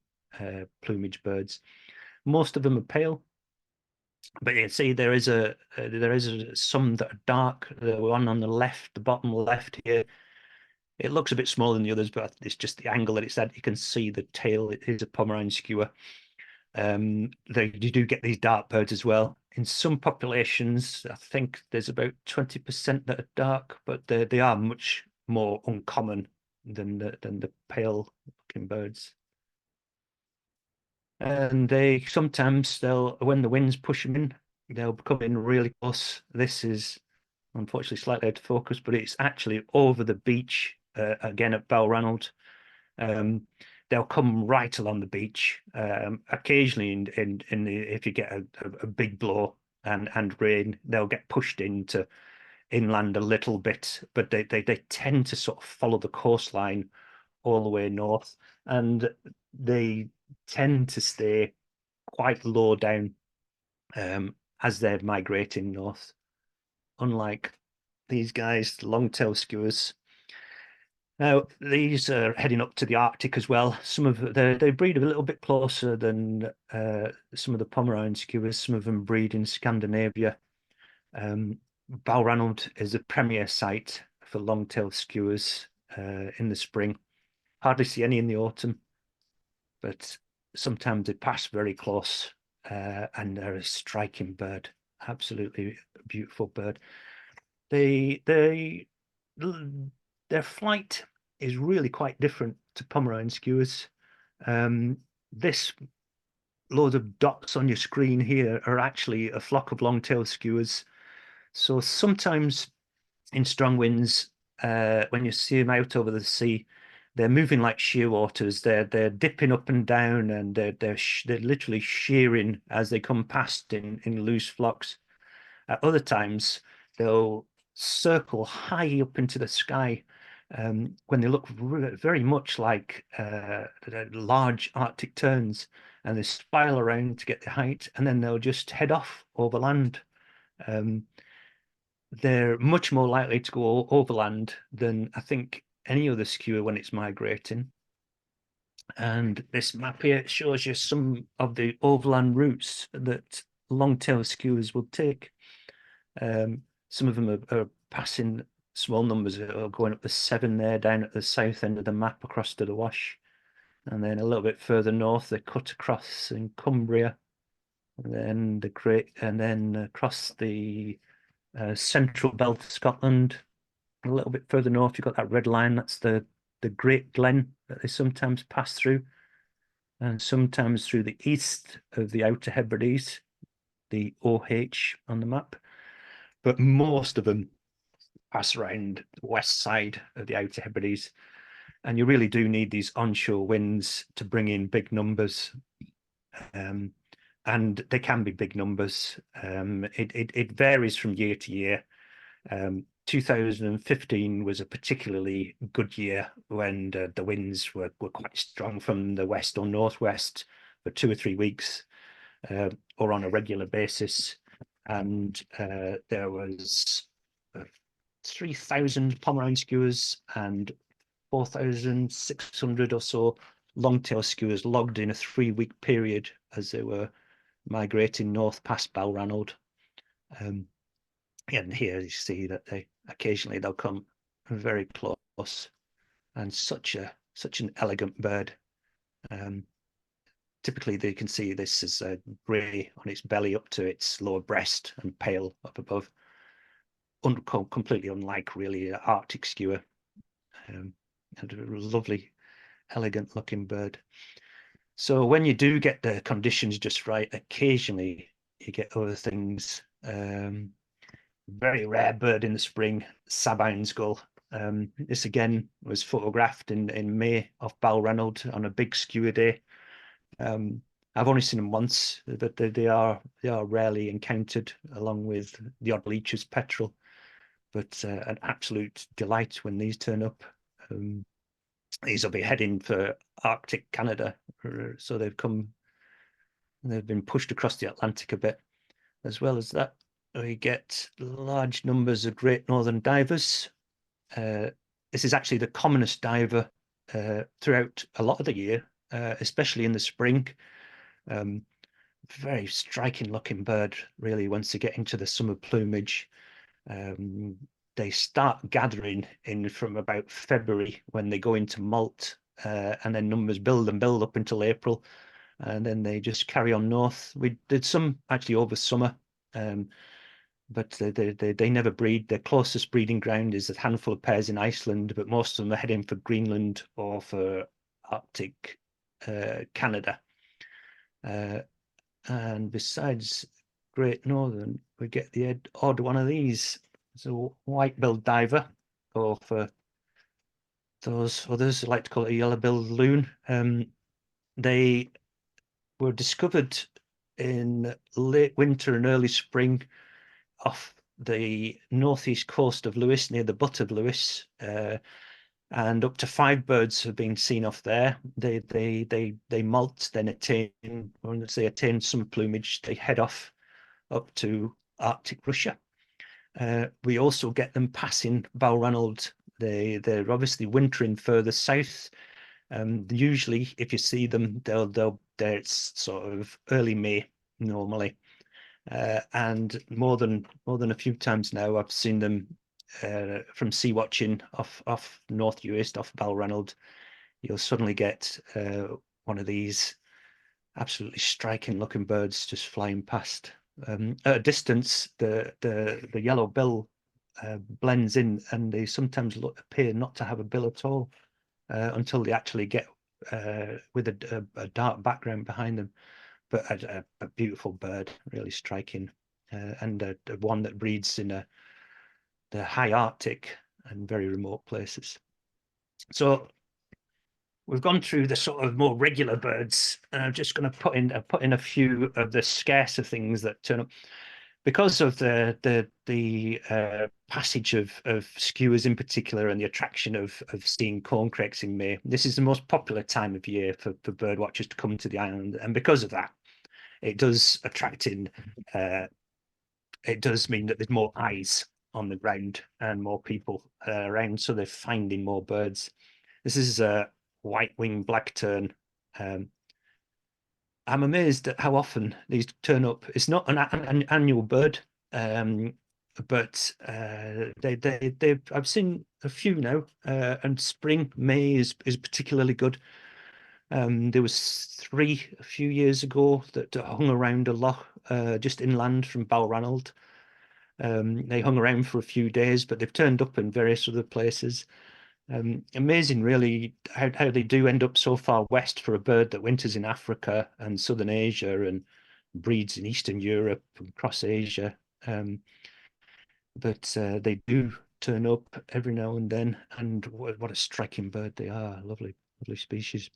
plumage birds. Most of them are pale, but you can see there is some that are dark. The one on the left, the bottom left here, it looks a bit smaller than the others, but it's just the angle that it's at. You can see the tail. It is a Pomarine skua. You do get these dark birds as well. In some populations, I think there's about 20% that are dark, but they are much more uncommon than the pale looking birds. And they sometimes when the winds push them in, they'll come in really close. This is unfortunately slightly out of focus, but it's actually over the beach again at Balranald. They'll come right along the beach. Occasionally, if you get a big blow and rain, they'll get pushed into inland a little bit, but they tend to sort of follow the coastline all the way north, and they tend to stay quite low down as they're migrating north. Unlike these guys, the long-tailed skuas. Now, these are heading up to the Arctic as well. Some of they breed a little bit closer than some of the Pomarine skuas. Some of them breed in Scandinavia. Balranald is a premier site for long-tailed skuas in the spring. Hardly see any in the autumn, but sometimes they pass very close, and they're a striking bird. Absolutely beautiful bird. Their flight is really quite different to Pomarine skuas. This load of dots on your screen here are actually a flock of long-tailed skuas. So sometimes in strong winds, when you see them out over the sea, they're moving like shearwaters. They're dipping up and down, and they're literally shearing as they come past in loose flocks. At other times, they'll circle high up into the sky when they look very much like large Arctic terns, and they spiral around to get the height, and then they'll just head off over land. They're much more likely to go overland than I think any other skua when it's migrating. And this map here shows you some of the overland routes that long-tailed skuas will take. Some of them are passing small numbers, are going up the Severn there, down at the south end of the map across to the Wash. And then a little bit further north, they cut across in Cumbria, and then across the central belt of Scotland. A little bit further north, you've got that red line. That's the Great Glen that they sometimes pass through, and sometimes through the east of the Outer Hebrides, the OH on the map. But most of them pass around the west side of the Outer Hebrides, and you really do need these onshore winds to bring in big numbers. And they can be big numbers. It varies from year to year. 2015 was a particularly good year when the winds were quite strong from the west or northwest for 2 or 3 weeks, or on a regular basis. And there was 3,000 Pomarine skuas and 4,600 or so long-tail skuas logged in a 3-week period as they were migrating north past Balranald. And here you see that occasionally they'll come very close, and such an elegant bird. Typically, they can see this is grey on its belly up to its lower breast and pale up above. Completely unlike really Arctic skua. And a lovely, elegant looking bird. So when you do get the conditions just right, occasionally you get other things. Very rare bird in the spring, Sabine's gull. This again was photographed in May off Balranald on a big skua day. I've only seen them once, but they are rarely encountered, along with the odd Leach's petrel. But an absolute delight when these turn up. These will be heading for Arctic Canada, so they've been pushed across the Atlantic a bit. As well as that, we get large numbers of great northern divers. this is actually the commonest diver throughout a lot of the year, especially in the spring. Very striking looking bird, really, once they get into the summer plumage. They start gathering in from about February when they go into molt, and then numbers build and build up until April, and then they just carry on north. We did some actually over summer, but they never breed. Their closest breeding ground is a handful of pairs in Iceland, but most of them are heading for Greenland or for Arctic Canada. And besides Great Northern, we get the odd one of these. So white-billed diver, or for those others who like to call it a yellow-billed loon. They were discovered in late winter and early spring off the northeast coast of Lewis, near the butt of Lewis, and up to 5 birds have been seen off there. They molt, then attain, once they attain some plumage, they head off up to Arctic Russia. We also get them passing Balranald. They're obviously wintering further south. Usually, if you see them, they're sort of early May normally. And more than a few times now, I've seen them from sea watching off North Uist, off Balranald. You'll suddenly get one of these absolutely striking looking birds just flying past. At a distance, the yellow bill blends in, and they sometimes appear not to have a bill at all until they actually get with a dark background behind them. But a beautiful bird, really striking, and one that breeds in the high Arctic and very remote places. So we've gone through the sort of more regular birds, and I'm just going to put in a few of the scarcer things that turn up because of the passage of skuas in particular, and the attraction of seeing corncrakes in May. This is the most popular time of year for bird watchers to come to the island, and because of that, it does attract in. It does mean that there's more eyes on the ground and more people around, so they're finding more birds. This is a white-winged black tern. I'm amazed at how often these turn up. It's not an annual bird, but I've seen a few now, and spring, May is particularly good. There was 3 a few years ago that hung around a loch just inland from Balranald. They hung around for a few days, but they've turned up in various other places. Amazing, really, how they do end up so far west for a bird that winters in Africa and southern Asia and breeds in Eastern Europe and across Asia. But they do turn up every now and then, and what a striking bird they are. Lovely, lovely species.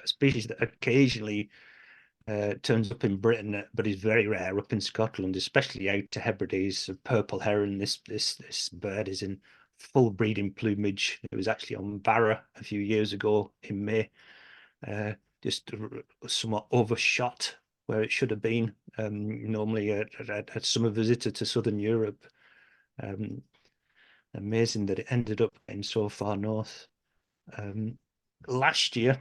Species that occasionally turns up in Britain, but is very rare up in Scotland, especially Outer Hebrides. A purple heron. This bird is in full breeding plumage. It was actually on Barra a few years ago in May, just somewhat overshot where it should have been. Normally a summer visitor to southern Europe. Amazing that it ended up getting so far north. Last year,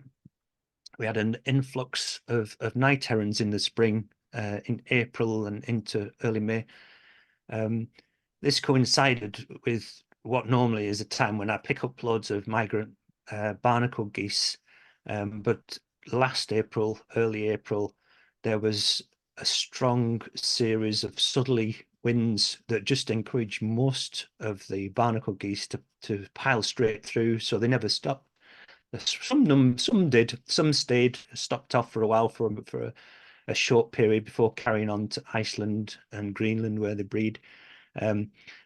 we had an influx of night herons in the spring, in April and into early May. This coincided with what normally is a time when I pick up loads of migrant barnacle geese. But last April, early April, there was a strong series of southerly winds that just encouraged most of the barnacle geese to pile straight through, so they never stopped. Some did, some stayed, stopped off for a while for a short period before carrying on to Iceland and Greenland where they breed.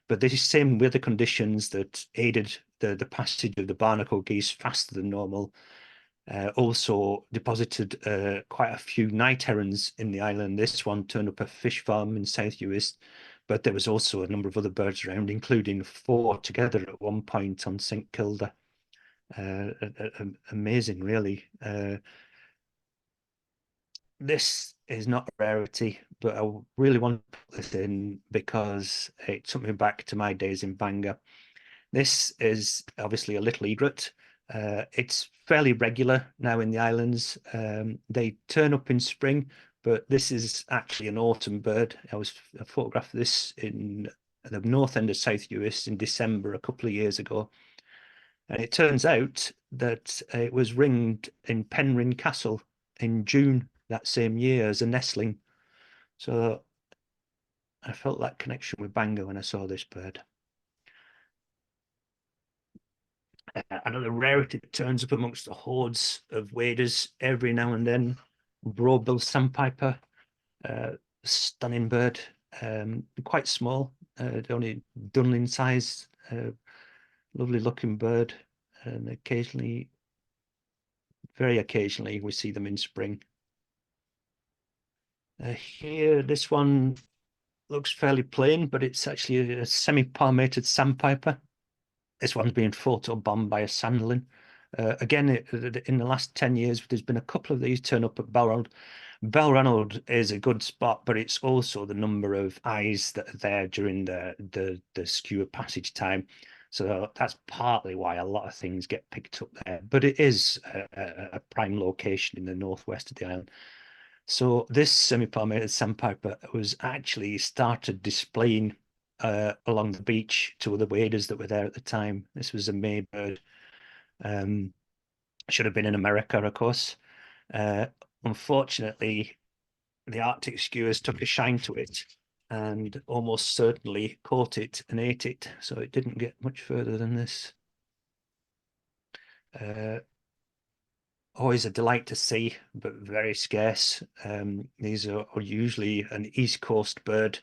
But these same weather conditions that aided the passage of the barnacle geese faster than normal also deposited quite a few night herons in the island. This one turned up a fish farm in South Uist, but there was also a number of other birds around, including 4 together at one point on St Kilda. Amazing, really. This is not a rarity, but I really want to put this in because it took me back to my days in Bangor. This is obviously a little egret. It's fairly regular now in the islands. They turn up in spring, but this is actually an autumn bird. I photographed this in the north end of South Uist in December a couple of years ago. And it turns out that it was ringed in Penrhyn Castle in June that same year as a nestling. So I felt that connection with Bangor when I saw this bird. Another rarity that turns up amongst the hordes of waders every now and then. Broad-billed sandpiper, stunning bird, quite small, only dunlin size, lovely looking bird, and occasionally, very occasionally, we see them in spring. Here, this one looks fairly plain, but it's actually a semi-palmated sandpiper. This one's being photobombed by a Sanderling. Again, in the last 10 years, there's been a couple of these turn up at Balranald. Balranald is a good spot, but it's also the number of eyes that are there during the Skua passage time. So that's partly why a lot of things get picked up there. But it is a prime location in the northwest of the island. So this semi-palmated sandpiper was actually started displaying along the beach to other waders that were there at the time. This was a May bird. Should have been in America, of course. Unfortunately, the Arctic skuas took a shine to it and almost certainly caught it and ate it. So it didn't get much further than this. Always a delight to see, but very scarce. These are usually an East Coast bird,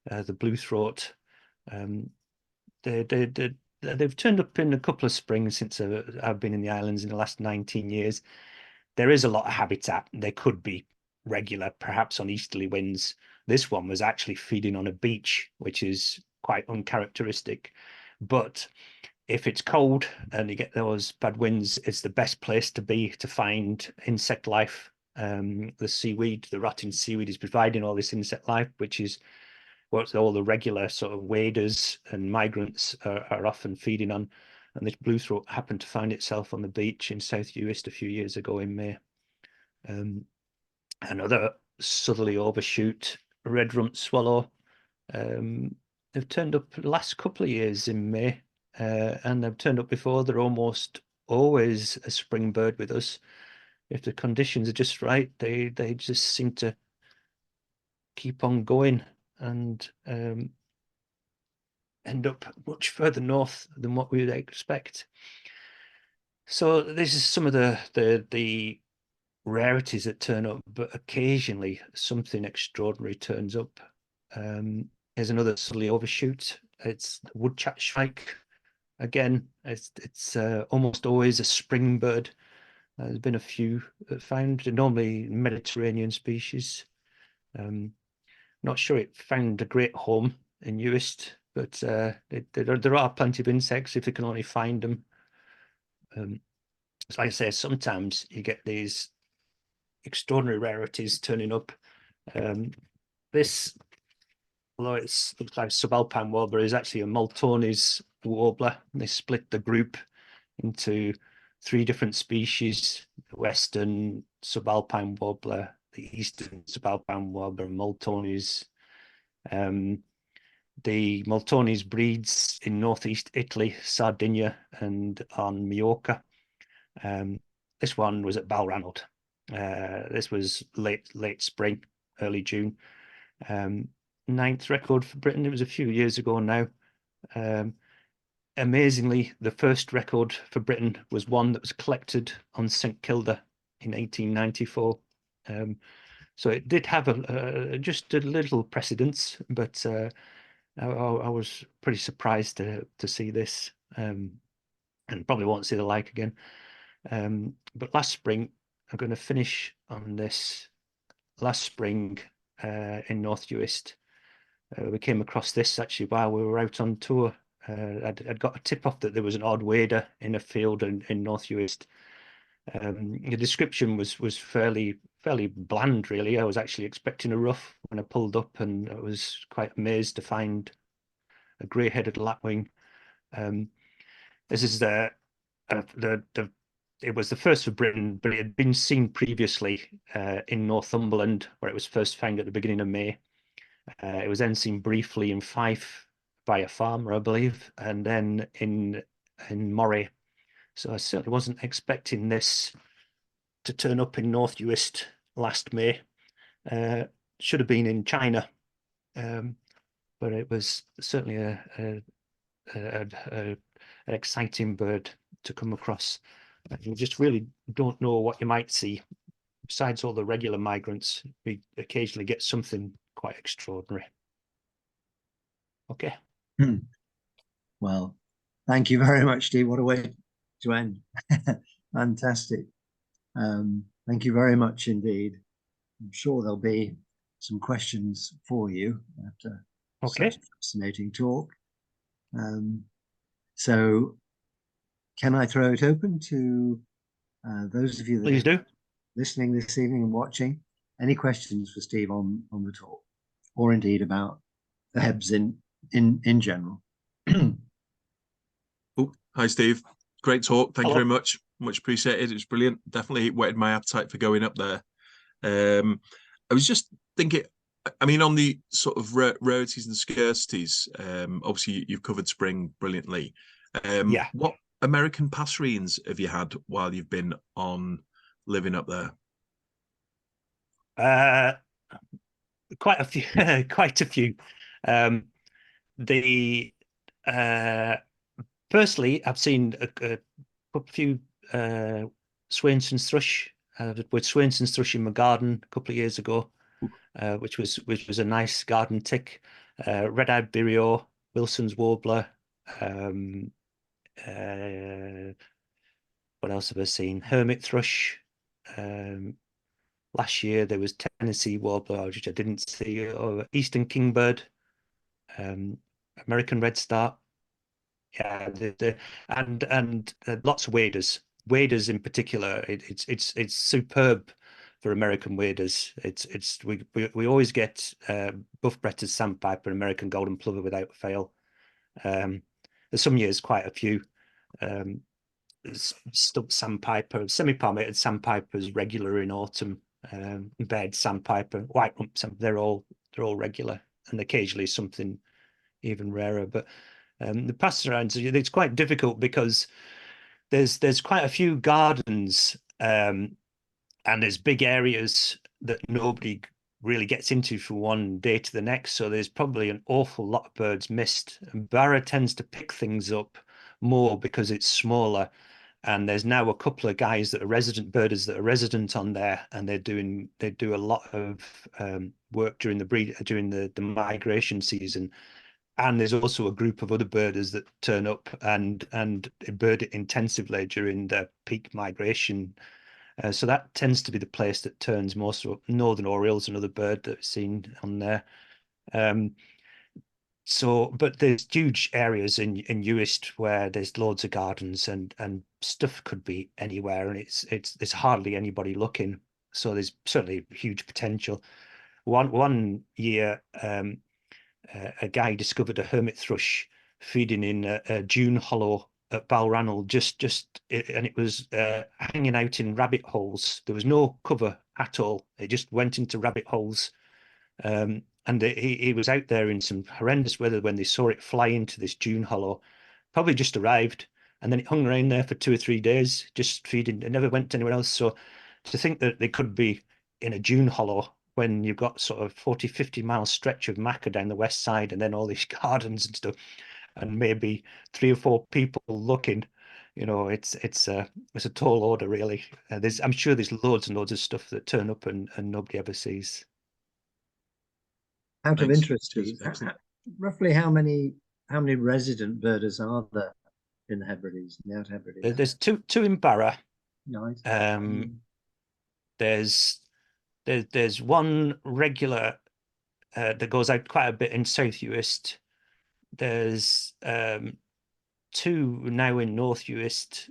the blue throat. They've turned up in a couple of springs since I've been in the islands in the last 19 years. There is a lot of habitat. They could be regular, perhaps on easterly winds. This one was actually feeding on a beach, which is quite uncharacteristic. But if it's cold and you get those bad winds, it's the best place to be to find insect life. The seaweed, the rotting seaweed is providing all this insect life, which is what all the regular sort of waders and migrants are often feeding on. And this blue throat happened to find itself on the beach in South Uist a few years ago in May. Another southerly overshoot, red-rumped swallow. They've turned up the last couple of years in May, and they've turned up before. They're almost always a spring bird with us. If the conditions are just right, they just seem to keep on going and end up much further north than what we would expect. So this is some of the rarities that turn up, but occasionally something extraordinary turns up. Here's another southerly overshoot. It's the woodchat shrike. Again, it's almost always a spring bird. There's been a few found, normally Mediterranean species. Not sure it found a great home in Uist, but there are plenty of insects if you can only find them. Like I say, sometimes you get these extraordinary rarities turning up. This, although it looks like subalpine warbler, is actually a Maltoni's warbler. They split the group into 3 different species: the western subalpine warbler, the eastern subalpine warbler, and Maltoni's. The Maltoni's breeds in northeast Italy, Sardinia, and on Majorca. This one was at Balranald. This was late spring, early June. 9th record for Britain. It was a few years ago now. Amazingly, the first record for Britain was one that was collected on St Kilda in 1894. So it did have just a little precedence, but I was pretty surprised to see this, and probably won't see the like again. But last spring, I'm going to finish on this. Last spring in North Uist, we came across this actually while we were out on tour. I'd got a tip off that there was an odd wader in a field in North Uist. The description was fairly bland, really. I was actually expecting a ruff when I pulled up, and I was quite amazed to find a grey-headed lapwing. This is the it was the first for Britain, but it had been seen previously in Northumberland, where it was first found at the beginning of May. It was then seen briefly in Fife by a farmer, I believe, and then in Moray. So I certainly wasn't expecting this to turn up in North Uist last May. Should have been in China, but it was certainly an exciting bird to come across. You just really don't know what you might see. Besides all the regular migrants, we occasionally get something quite extraordinary. Okay. Well, thank you very much, Steve. What a way to end. Fantastic. Thank you very much indeed. I'm sure there'll be some questions for you after Okay. such a fascinating talk. So can I throw it open to those of you that Please do. listening this evening and watching? Any questions for Steve on the talk, or indeed about the Hebs in general? Oh, hi, Steve. Great talk. Thank you Hello. very much. Much appreciated. It was brilliant. Definitely whetted my appetite for going up there. I was just thinking, I mean, on the sort of rarities and scarcities, obviously you've covered spring brilliantly. Yeah. What American passerines have you had while you've been on living up there? Quite a few. Quite a few. The Firstly, I've seen a few Swainson's thrush. With Swainson's thrush in my garden a couple of years ago, which was a nice garden tick. Red-eyed vireo, Wilson's warbler. What else have I seen? Hermit thrush. Last year there was Tennessee warbler, which I didn't see. Eastern kingbird. American redstart. Yeah, and lots of waders. Waders in particular, it's superb for American waders. We always get buff bretters, sandpiper, and American golden plover without fail. There's some years quite a few. Stump sandpiper, semi-palmated sandpipers regular in autumn. Bed sandpiper, white rump they're all regular, and occasionally something even rarer. But the passerines, it's quite difficult because there's quite a few gardens, and there's big areas that nobody really gets into from one day to the next. So there's probably an awful lot of birds missed. And Barra tends to pick things up more because it's smaller. And there's now a couple of guys that are resident birders that are resident on there, and they do a lot of work during the migration season. And there's also a group of other birders that turn up and bird it intensively during the peak migration. So that tends to be the place that turns most of northern orioles, another bird that I've seen on there. But there's huge areas in Uist where there's loads of gardens and stuff could be anywhere, and there's hardly anybody looking. So there's certainly huge potential. One year, a guy discovered a hermit thrush feeding in a dune hollow at Balranald, and it was hanging out in rabbit holes. There was no cover at all. It just went into rabbit holes. And he was out there in some horrendous weather when they saw it fly into this dune hollow. Probably just arrived, and then it hung around there for 2 or 3 days, just feeding. It never went anywhere else. So to think that they could be in a dune hollow when you've got sort of 40, 50-mile stretch of Machair down the west side, and then all these gardens and stuff, and maybe 3 or 4 people looking, it's a tall order, really. I'm sure there's loads and loads of stuff that turn up and nobody ever sees. Out of Thanks. interest, Steve, roughly how many resident birders are there in the Hebrides, in the Outer Hebrides? There's two in Barra. Nice. There's one regular that goes out quite a bit in South Uist. There's 2 now in North Uist,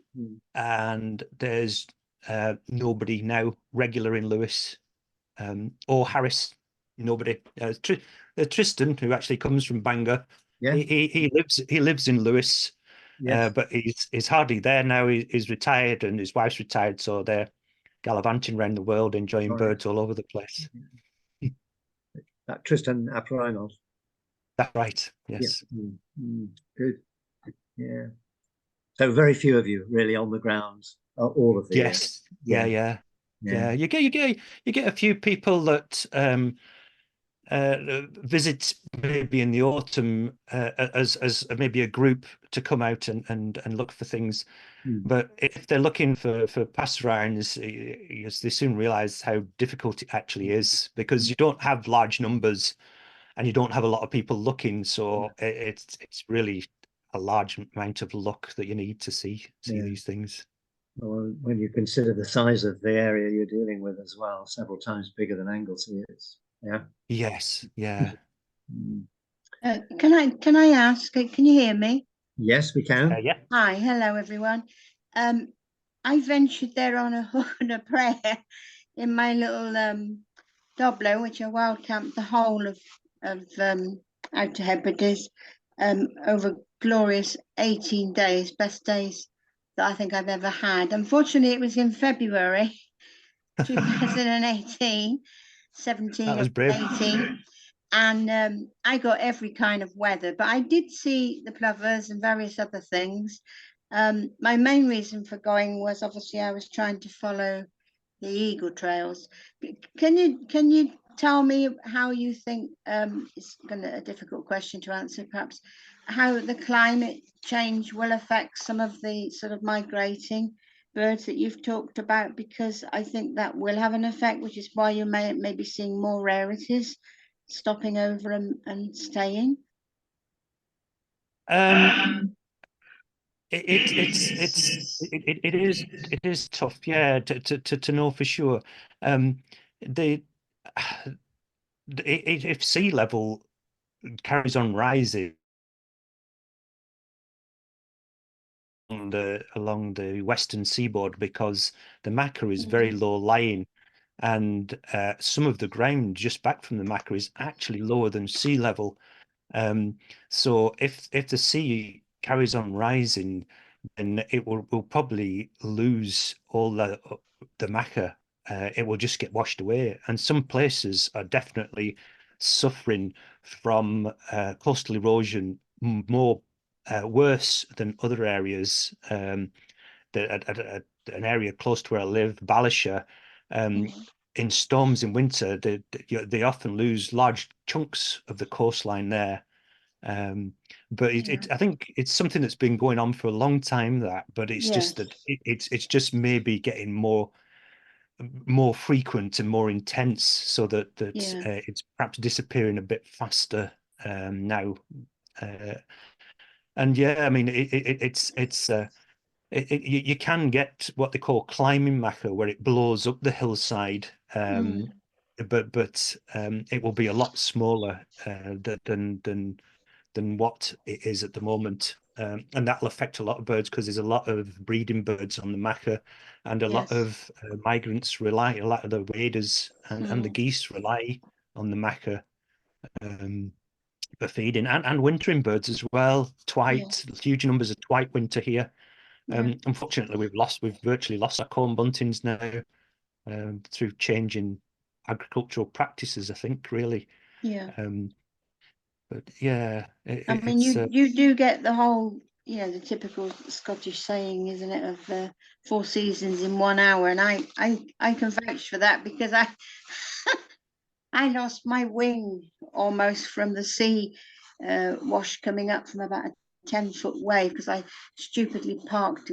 and there's nobody now regular in Lewis, or Harris. Nobody. Tristan, who actually comes from Bangor, Yeah. he lives in Lewis, Yes. But he's hardly there now. He's retired and his wife's retired, so they're gallivanting around the world, enjoying Right. birds all over the place. That Tristan Aprinos. That's right. Yeah. Yes. Good. Yeah. So very few of you really on the grounds all of the year. Yes. Yeah. Yeah. You get a few people that visit maybe in the autumn as maybe a group to come out and look for things. But if they're looking for pass rounds, they soon realize how difficult it actually is, because you don't have large numbers and you don't have a lot of people looking. So it's really a large amount of luck that you need to see Yeah. these things. Well, when you consider the size of the area you're dealing with as well, several times bigger than Anglesey is. Yeah. Yes. Yeah. Can I ask? Can you hear me? Yes, we can. Yeah. Hi, hello everyone. I ventured there on a prayer in my little Doblo, which I wild camped the whole of Outer Hebrides over glorious 18 days, best days that I think I've ever had. Unfortunately, it was in February 2018, 17 That or was brave. 18. And I got every kind of weather, but I did see the plovers and various other things. My main reason for going was obviously I was trying to follow the eagle trails. Can you tell me how you think, it's a difficult question to answer perhaps, how the climate change will affect some of the sort of migrating birds that you've talked about? Because I think that will have an effect, which is why you may be seeing more rarities stopping over and staying. It is tough, yeah, to know for sure. The if sea level carries on rising along the western seaboard, because the Machair is very low lying, and some of the ground just back from the Machair is actually lower than sea level. So if the sea carries on rising, then it will probably lose all the Machair. It will just get washed away, and some places are definitely suffering from coastal erosion more worse than other areas. An area close to where I live, Balashire, in storms in winter, they often lose large chunks of the coastline there. But I think it's something that's been going on for a long time, but it's just that it's just maybe getting more frequent and more intense, so that it's perhaps disappearing a bit faster now. And yeah, I mean, you can get what they call climbing Machair, where it blows up the hillside, but it will be a lot smaller than what it is at the moment. And that'll affect a lot of birds, because there's a lot of breeding birds on the Machair, and a lot of migrants rely, a lot of the waders and the geese rely on the Machair for feeding, and wintering birds as well. Twite, huge numbers of twite winter here. Unfortunately, we've virtually lost our corn buntings now through changing agricultural practices, I think, really. But yeah, I mean, you do get the whole, the typical Scottish saying, isn't it, of 4 seasons in 1 hour, and I can vouch for that, because I lost my wing almost from the sea wash coming up from about a 10-foot wave, because I stupidly parked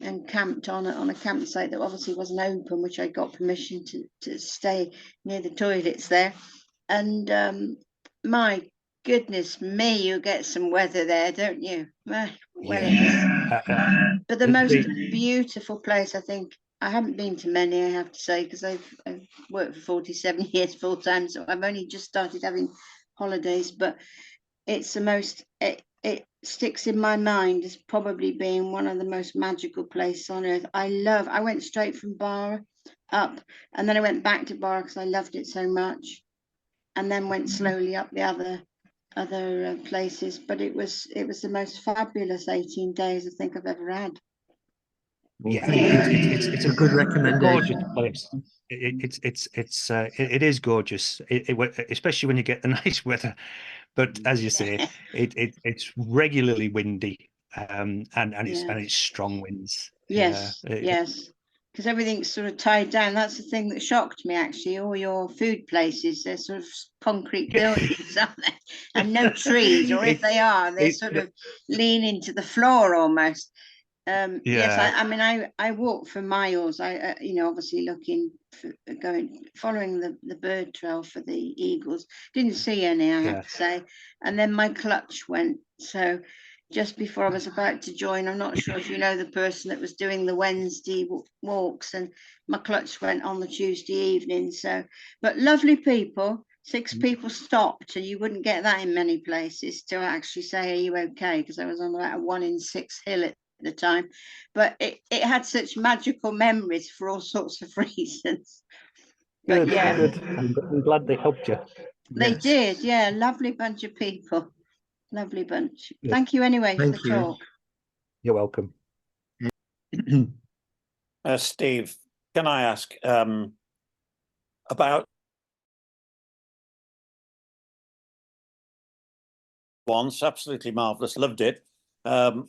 and camped on a campsite that obviously wasn't open, which I got permission to stay near the toilets there. And my goodness me, you get some weather there, don't you? Well, but the most beautiful place, I think. I haven't been to many, I have to say, because I've worked for 47 years full time, so I've only just started having holidays. But it's the most, it sticks in my mind as probably being one of the most magical places on earth. I went straight from Bar up, and then I went back to Bar because I loved it so much, and then went slowly up the other other places, but it was the most fabulous 18 days I think I've ever had. Yeah, it's a good recommendation. Gorgeous place. It is gorgeous, especially when you get the nice weather. But as you say, it's regularly windy, and it's strong winds. Yes, yes, because everything's sort of tied down. That's the thing that shocked me, actually. All your food places, they're sort of concrete buildings, aren't they? And no trees, or if they are, they're sort of leaning to the floor almost. Yes, I mean, I walked for miles. You know, obviously looking for following the bird trail for the eagles. Didn't see any, I have to say. And then my clutch went. So just before I was about to join, I'm not sure if you know the person that was doing the Wednesday walks, and my clutch went on the Tuesday evening. So, but lovely people. 6 people stopped, and you wouldn't get that in many places to actually say, "Are you okay?" Because I was on about a 1 in 6 hill at the time, but it had such magical memories for all sorts of reasons. But good, good. I'm glad they helped you. They did, yeah. Lovely bunch of people. Lovely bunch. Good. Thank you anyway for the talk. You're welcome. Steve, can I ask about once? Absolutely marvelous, loved it.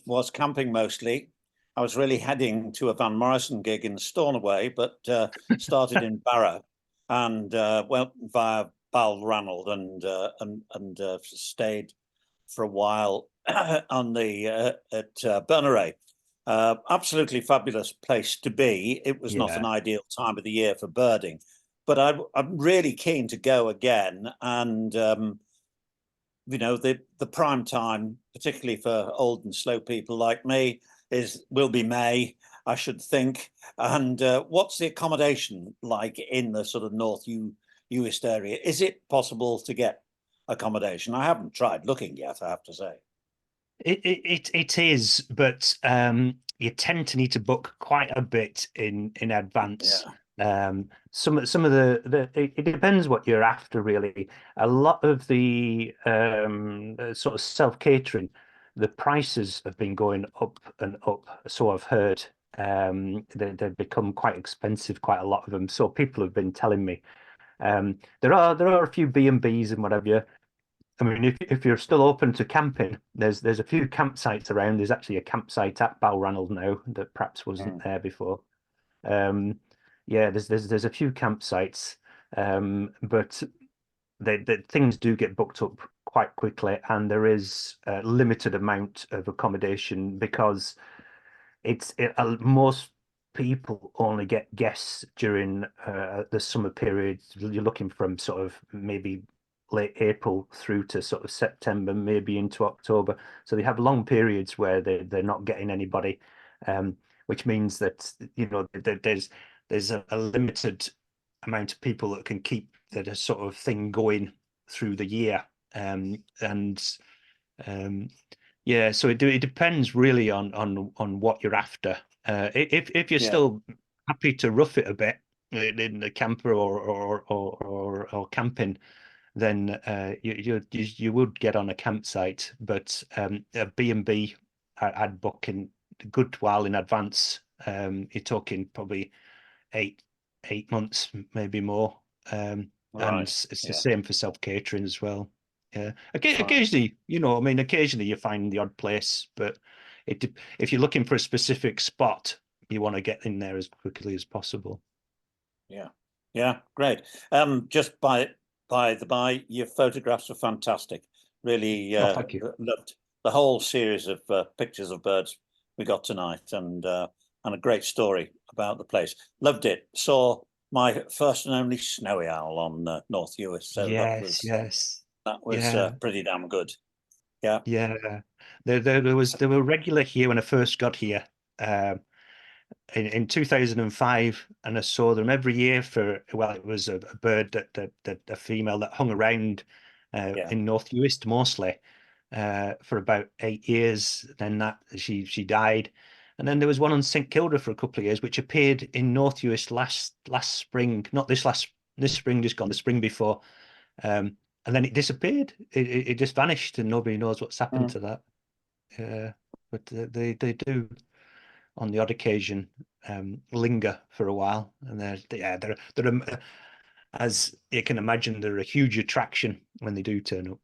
Was camping mostly. I was really heading to a Van Morrison gig in Stornoway, but started in Barrow and went via Balranald and stayed for a while on the at Berneray. Absolutely fabulous place to be. It was not an ideal time of the year for birding, but I'm really keen to go again. And you know, the prime time, particularly for old and slow people like me, will be May, I should think. And what's the accommodation like in the sort of North Uist area? Is it possible to get accommodation? I haven't tried looking yet, I have to say. It is, but you tend to need to book quite a bit in advance. Some of the it depends what you're after, really. A lot of the sort of self-catering, the prices have been going up and up, so I've heard. They've become quite expensive, quite a lot of them, so people have been telling me. There are a few B&Bs and whatever. I mean, if you're still open to camping, there's a few campsites around. There's actually a campsite at Balranald now that perhaps wasn't there before. Yeah, there's a few campsites, but the things do get booked up quite quickly, and there is a limited amount of accommodation because most people only get guests during the summer period. You're looking from sort of maybe late April through to sort of September, maybe into October. So they have long periods where they're not getting anybody, which means that, you know, there's a limited amount of people that can keep that sort of thing going through the year. Yeah, so it depends really on what you're after. If you're still happy to rough it a bit in the camper or camping, then you would get on a campsite. But a B&B, I'd book in a good while in advance. You're talking probably eight months, maybe more. And it's the same for self-catering as well. Yeah, occasionally, you know, I mean, occasionally you find the odd place, but if you're looking for a specific spot, you want to get in there as quickly as possible. Yeah, great. Just by the by, your photographs are fantastic. Really thank you. Loved the whole series of pictures of birds we got tonight, and a great story about the place. Loved it. Saw my first and only snowy owl on North Uist. So that was pretty damn good. Yeah. They were regular here when I first got here in 2005, and I saw them every year for, well, it was a bird that a female that hung around in North Uist mostly for about 8 years. Then that she died. And then there was one on St Kilda for a couple of years, which appeared in North Uist last spring, not this spring just gone, the spring before. And and then it disappeared. It just vanished, and nobody knows what's happened to that. But they do, on the odd occasion, linger for a while, and they're as you can imagine, they're a huge attraction when they do turn up.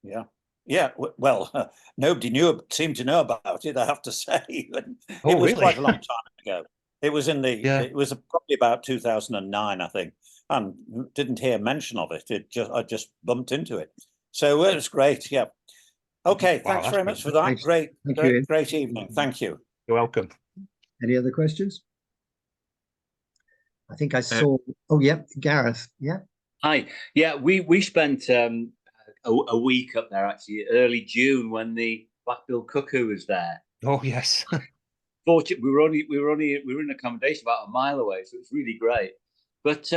Yeah. Yeah, well, nobody seemed to know about it, I have to say. It was really? quite a long time ago. It was it was probably about 2009, I think, and didn't hear mention of it. I just bumped into it. So it was great. Yeah. Okay, Wow, thanks very much for that. Thanks. Great evening. Thank you. You're welcome. Any other questions? I think I saw. Oh, yeah, Gareth. Yeah. Hi. Yeah, we spent a week up there actually, early June, when the black-billed cuckoo was there. Oh yes. Fortunately, we were in accommodation about a mile away, so it was really great. But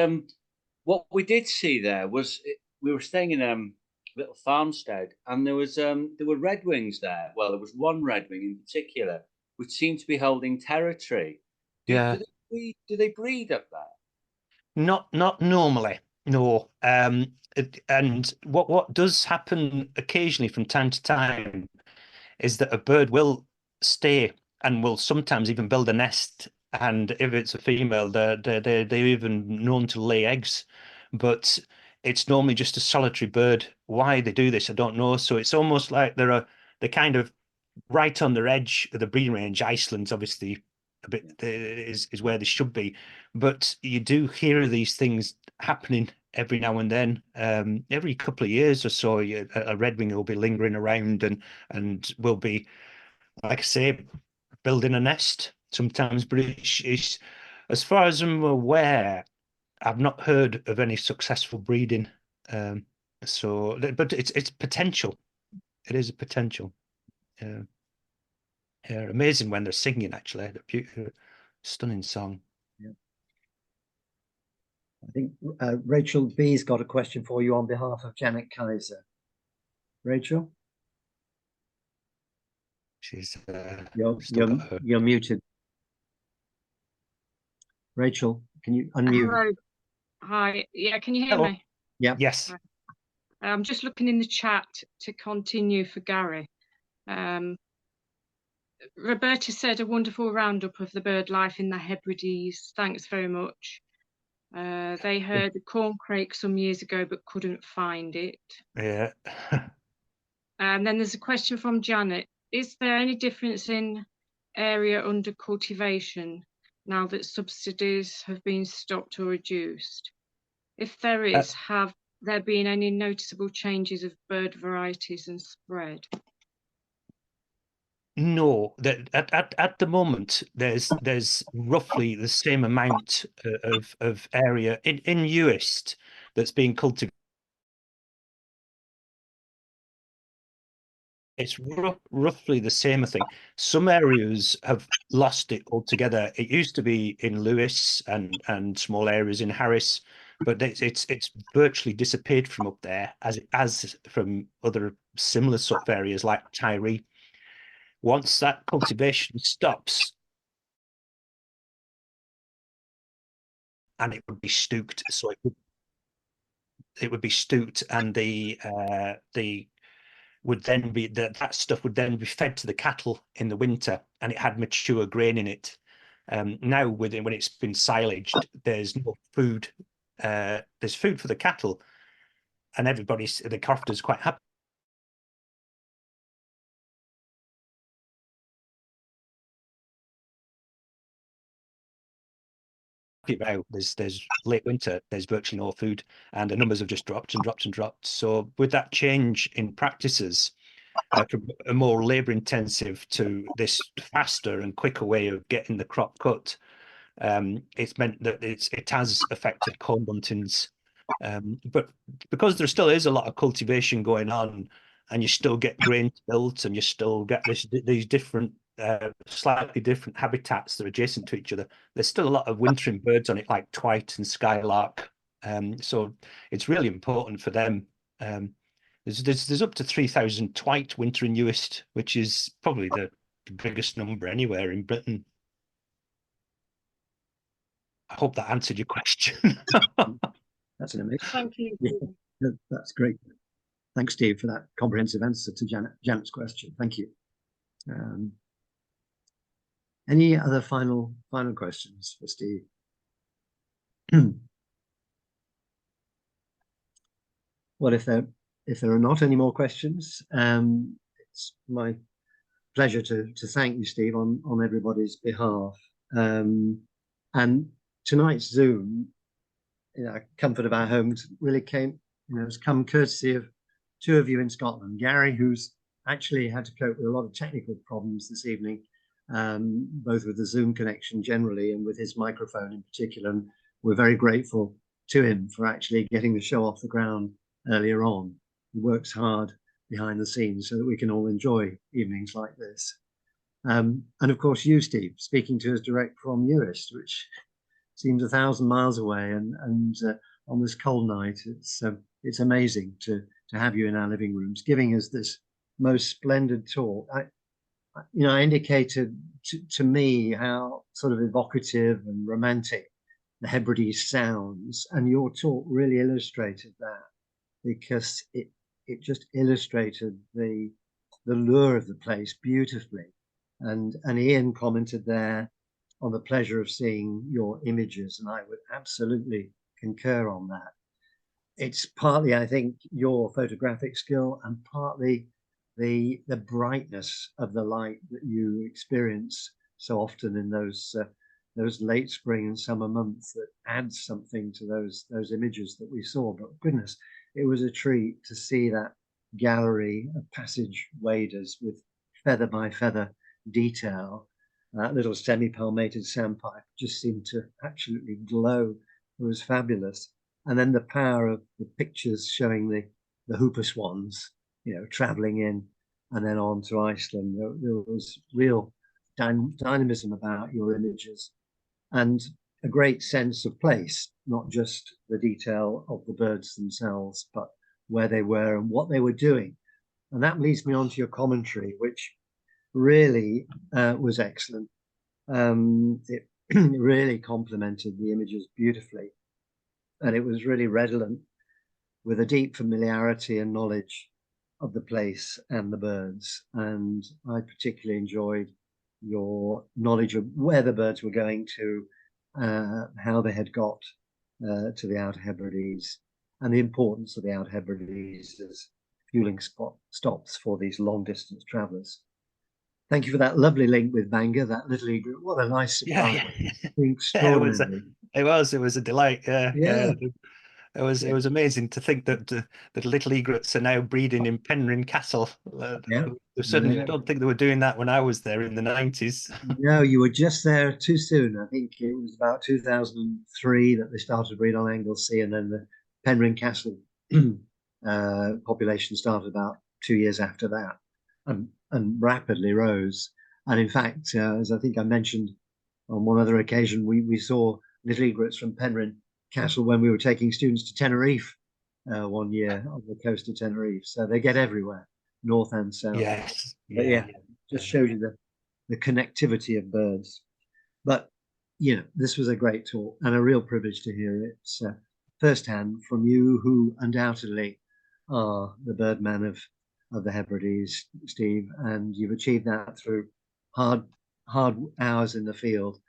what we did see there was we were staying in a little farmstead, and there were redwings there. Well, there was one redwing in particular which seemed to be holding territory. Yeah. Do they breed up there? Not normally, no. And what does happen occasionally from time to time is that a bird will stay and will sometimes even build a nest. And if it's a female, they're even known to lay eggs. But it's normally just a solitary bird. Why they do this, I don't know. So it's almost like they're kind of right on the edge of the breeding range. Iceland's obviously a bit is where they should be, but you do hear these things happening every now and then. Every couple of years or so, a redwing will be lingering around and will be, like I say, building a nest sometimes. But it's as far as I'm aware, I've not heard of any successful breeding. But it's potential. It is a potential. Yeah. Yeah, amazing when they're singing, actually. The beautiful, stunning song. Yeah. I think Rachel B's got a question for you on behalf of Janet Kaiser. Rachel? She's you're muted. Rachel, can you unmute? Hello. Hi. Yeah, can you hear Hello. me? Yeah. Yes. I'm just looking in the chat to continue for Gary. Roberta said a wonderful roundup of the bird life in the Hebrides. Thanks very much. They heard the Corncrake some years ago but couldn't find it. Yeah. And then there's a question from Janet. Is there any difference in area under cultivation now that subsidies have been stopped or reduced? If there is, have there been any noticeable changes of bird varieties and spread? No, that at the moment there's roughly the same amount of area in Uist that's being cultivated. It's roughly the same, I think. Some areas have lost it altogether. It used to be in Lewis and small areas in Harris, but it's virtually disappeared from up there as from other similar sort of areas like Tyree. Once that cultivation stops, and it would be stooked, so it would be stooked, and the would then be that stuff would then be fed to the cattle in the winter, and it had mature grain in it. Now, when it's been silaged, there's no food. There's food for the cattle, and the crofters quite happy about. There's late winter, there's virtually no food, and the numbers have just dropped and dropped and dropped. So with that change in practices, from a more labor intensive to this faster and quicker way of getting the crop cut, it's meant that it has affected corn buntings. But because there still is a lot of cultivation going on, and you still get grain built, and you still get these different slightly different habitats that are adjacent to each other, there's still a lot of wintering birds on it, like twite and skylark. So it's really important for them. There's up to 3,000 twite wintering Uist, which is probably the biggest number anywhere in Britain. I hope that answered your question. That's an amazing. Thank you. Yeah. That's great. Thanks, Steve, for that comprehensive answer to Janet's question. Thank you. Any other final questions for Steve? Well, if there are not any more questions, it's my pleasure to thank you, Steve, on everybody's behalf. And tonight's Zoom, comfort of our homes, really has come courtesy of two of you in Scotland. Gary, who's actually had to cope with a lot of technical problems this evening, both with the Zoom connection generally and with his microphone in particular. And we're very grateful to him for actually getting the show off the ground earlier on. He works hard behind the scenes so that we can all enjoy evenings like this. And of course, you, Steve, speaking to us direct from Uist, which seems 1,000 miles away, and on this cold night, it's amazing to have you in our living rooms, giving us this most splendid talk. I indicated to me how sort of evocative and romantic the Hebrides sounds, and your talk really illustrated that, because it just illustrated the lure of the place beautifully. And Ian commented there on the pleasure of seeing your images, and I would absolutely concur on that. It's partly, I think, your photographic skill, and partly the brightness of the light that you experience so often in those late spring and summer months that adds something to those images that we saw. But goodness, it was a treat to see that gallery of passage waders with feather by feather detail. That little semi-palmated sandpiper just seemed to absolutely glow. It was fabulous. And then the power of the pictures showing the hooper swans, traveling in and then on to Iceland. There was real dynamism about your images, and a great sense of place, not just the detail of the birds themselves, but where they were and what they were doing. And that leads me on to your commentary, which really was excellent. It really complemented the images beautifully, and it was really redolent with a deep familiarity and knowledge of the place and the birds. And I particularly enjoyed your knowledge of where the birds were going to, how they had got to the Outer Hebrides, and the importance of the Outer Hebrides as fueling stops for these long distance travelers. Thank you for that lovely link with Bangor, that little egret. What a nice surprise. Extraordinary. It was a delight. Yeah. It was amazing to think that that little egrets are now breeding in Penryn Castle. Certainly, I don't think they were doing that when I was there in the 90s. No, you were just there too soon. I think it was about 2003 that they started breed on Anglesey, and then the Penryn Castle population started about 2 years after that, and rapidly rose. And in fact, as I think I mentioned on one other occasion, we saw little egrets from Penryn Castle when we were taking students to Tenerife one year on the coast of Tenerife. So they get everywhere, north and south. Yes. Just shows you the connectivity of birds. But this was a great talk and a real privilege to hear it firsthand from you, who undoubtedly are the birdman of the Hebrides, Steve, and you've achieved that through hard hours in the field,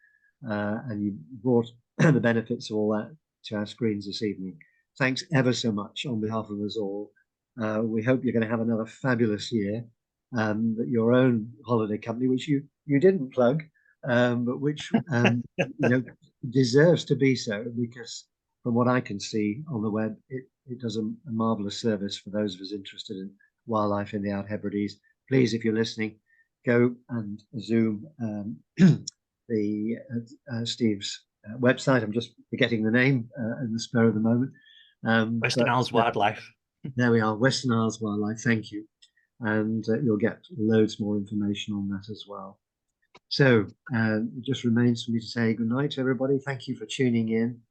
and you brought the benefits of all that to our screens this evening. Thanks ever so much on behalf of us all. We hope you're going to have another fabulous year, that your own holiday company, which you didn't plug, but which deserves to be so, because from what I can see on the web, it does a marvelous service for those of us interested in wildlife in the Outer Hebrides. Please, if you're listening, go and Zoom Steve's website. I'm just forgetting the name in the spur of the moment. Western Isles Wildlife. There we are, Western Isles Wildlife. Thank you. And you'll get loads more information on that as well. So it just remains for me to say good night to everybody. Thank you for tuning in.